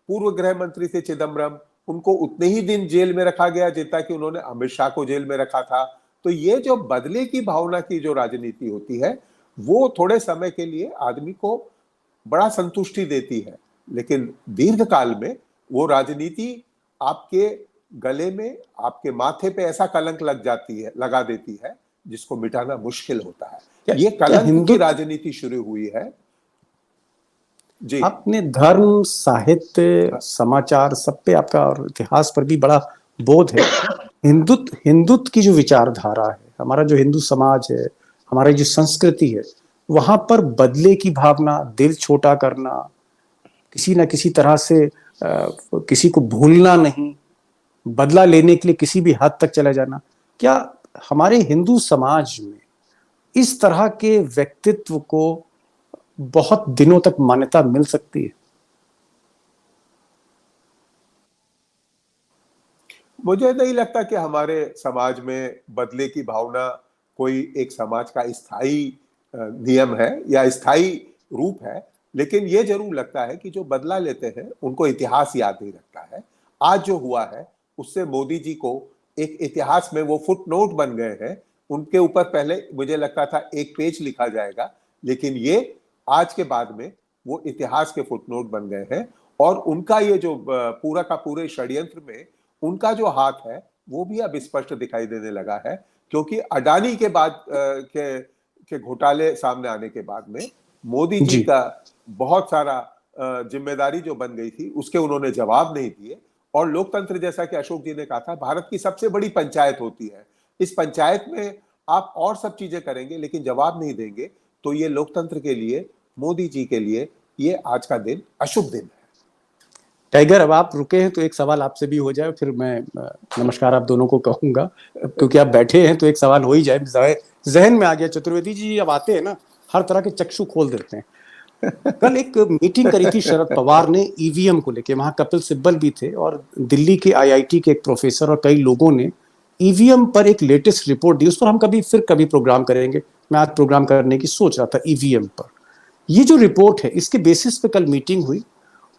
पूर्व गृह मंत्री थे चिदम्बरम, उनको उतने ही दिन जेल में रखा गया जितना कि उन्होंने अमित शाह को जेल में रखा था। तो ये जो बदले की भावना की जो राजनीति होती है वो थोड़े समय के लिए आदमी को बड़ा संतुष्टि देती है, लेकिन दीर्घ काल में वो राजनीति आपके गले में, आपके माथे पे ऐसा कलंक लगा देती है जिसको मिटाना मुश्किल होता है। ये कलंक की राजनीति शुरू हुई है। जी, आपने धर्म, साहित्य, समाचार सब पे आपका और इतिहास पर भी बड़ा बोध है। हिंदुत्व की जो विचारधारा है, हमारा जो हिंदू समाज है, हमारी जो संस्कृति है, वहां पर बदले की भावना, दिल छोटा करना, किसी न किसी तरह से किसी को भूलना नहीं, बदला लेने के लिए किसी भी हद तक चला जाना, क्या हमारे हिंदू समाज में इस तरह के व्यक्तित्व को बहुत दिनों तक मान्यता मिल सकती है? मुझे नहीं लगता कि हमारे समाज में बदले की भावना कोई एक समाज का स्थायी नियम है या स्थायी रूप है, लेकिन ये जरूर लगता है कि जो बदला लेते हैं उनको इतिहास याद नहीं रखता है। आज जो हुआ है उससे मोदी जी को एक इतिहास में वो फुटनोट बन गए हैं उनके ऊपर पहले मुझे लगता था एक पेज लिखा जाएगा, लेकिन ये आज के बाद में वो इतिहास के फुटनोट बन गए हैं। और उनका ये जो पूरा का पूरे षड्यंत्र में उनका जो हाथ है वो भी अब स्पष्ट दिखाई देने लगा है, क्योंकि अडानी के बाद के घोटाले सामने आने के बाद में मोदी जी का बहुत सारा जिम्मेदारी जो बन गई थी उसके उन्होंने जवाब नहीं दिए। और लोकतंत्र, जैसा कि अशोक जी ने कहा था, भारत की सबसे बड़ी पंचायत होती है। इस पंचायत में आप और सब चीजें करेंगे लेकिन जवाब नहीं देंगे, तो ये लोकतंत्र के लिए, मोदी जी के लिए ये आज का दिन अशुभ दिन है। टाइगर, अब आप रुके हैं तो एक सवाल आपसे भी हो जाए, फिर मैं नमस्कार आप दोनों को कहूंगा, क्योंकि आप बैठे हैं तो एक सवाल हो ही जाए, जहन में आ गया। चतुर्वेदी जी अब आते हैं ना, हर तरह के चक्षु खोल देते हैं। कल एक मीटिंग करी थी शरद पवार ने ईवीएम को लेके, वहां कपिल सिब्बल भी थे और दिल्ली के आईआईटी के एक प्रोफेसर और कई लोगों ने ईवीएम पर एक लेटेस्ट रिपोर्ट दी। उस पर हम कभी प्रोग्राम करेंगे। मैं आज प्रोग्राम करने की सोच रहा था ईवीएम पर। ये जो रिपोर्ट है इसके बेसिस पे कल मीटिंग हुई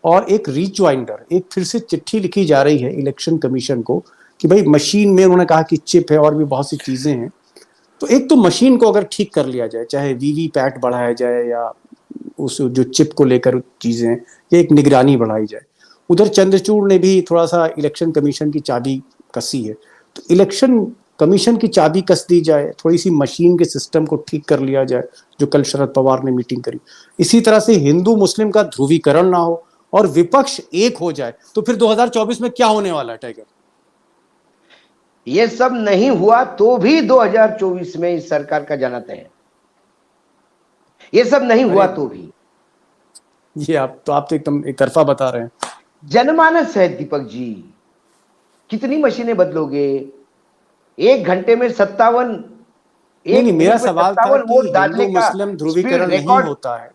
और एक रीज्वाइंडर, एक फिर से चिट्ठी लिखी जा रही है इलेक्शन कमीशन को कि भाई मशीन में, उन्होंने कहा कि चिप है और भी बहुत सी चीजें हैं, तो एक तो मशीन को अगर ठीक कर लिया जाए, चाहे वीवीपैट बढ़ाया जाए या उस जो चिप को लेकर चीजें, या एक निगरानी बढ़ाई जाए। उधर चंद्रचूड़ ने भी थोड़ा सा इलेक्शन कमीशन की चाबी कसी है, तो इलेक्शन कमीशन की चाबी कस दी जाए, थोड़ी सी मशीन के सिस्टम को ठीक कर लिया जाए, जो कल शरद पवार ने मीटिंग करी। इसी तरह से हिंदू मुस्लिम का ध्रुवीकरण ना हो और विपक्ष एक हो जाए, तो फिर 2024 में क्या होने वाला है टाइगर? ये सब नहीं हुआ तो भी 2024 में इस सरकार का जाना तय है। ये सब नहीं हुआ तो भी। ये आप तो एकदम एक तरफा बता रहे हैं। जनमानस है दीपक जी, कितनी मशीनें बदलोगे? एक घंटे में 57, नहीं, मेरा सवाल था कि हिंदू मुस्लिम ध्रुवीकरण नहीं होता है,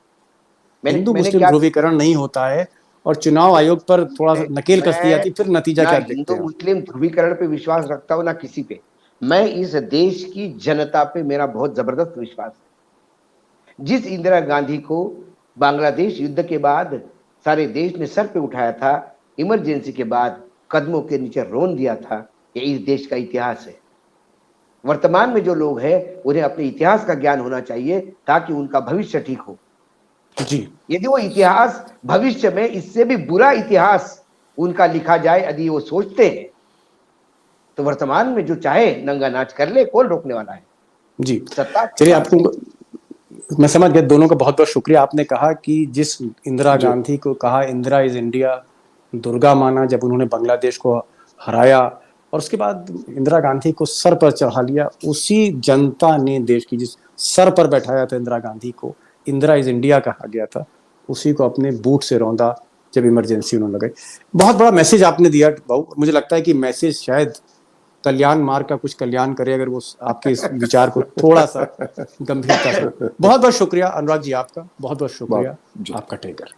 हिंदू मुस्लिम ध्रुवीकरण नहीं होता है, और चुनाव आयोग पर थोड़ा सा नकेल कस दिया कि फिर नतीजा क्या देखते हैं? हिंदू मुस्लिम ध्रुवीकरण पे विश्वास रखता हूं ना किसी पे। मैं इस देश की जनता पे मेरा बहुत जबरदस्त विश्वास है। जिस इंदिरा गांधी को बांग्लादेश युद्ध के बाद सारे देश ने सर पे उठाया था, इमरजेंसी के बाद कदमों के नीचे रोन दिया था, ये इस देश का इतिहास है। वर्तमान में जो लोग हैं उन्हें अपने इतिहास का ज्ञान होना चाहिए ताकि उनका भविष्य ठीक हो जी। यदि वो इतिहास भविष्य में इससे भी बुरा इतिहास उनका लिखा जाए, यदि वो सोचते हैं, तो वर्तमान में जो चाहे नंगा नाच कर ले, कौन रोकने वाला है? जी, चलिए, आपको मैं समझ गया। दोनों का बहुत बहुत शुक्रिया। आपने कहा कि जिस इंदिरा गांधी को कहा इंदिरा इज इंडिया, दुर्गा माना, जब उन्होंने बांग्लादेश को हराया और उसके बाद इंदिरा गांधी को सर पर चढ़ा लिया, उसी जनता ने देश की जिस सर पर बैठाया था इंदिरा गांधी को, इंदिरा इज इंडिया कहा गया था, उसी को अपने बूट से रौंदा जब इमरजेंसी उन्होंने लगाई। बहुत बड़ा मैसेज आपने दिया बाबू। मुझे लगता है कि मैसेज शायद कल्याण मार्ग का कुछ कल्याण करे, अगर वो आपके इस विचार को थोड़ा सा गंभीरता से। बहुत बहुत शुक्रिया अनुराग जी, आपका बहुत बहुत शुक्रिया। आपका टाइगर।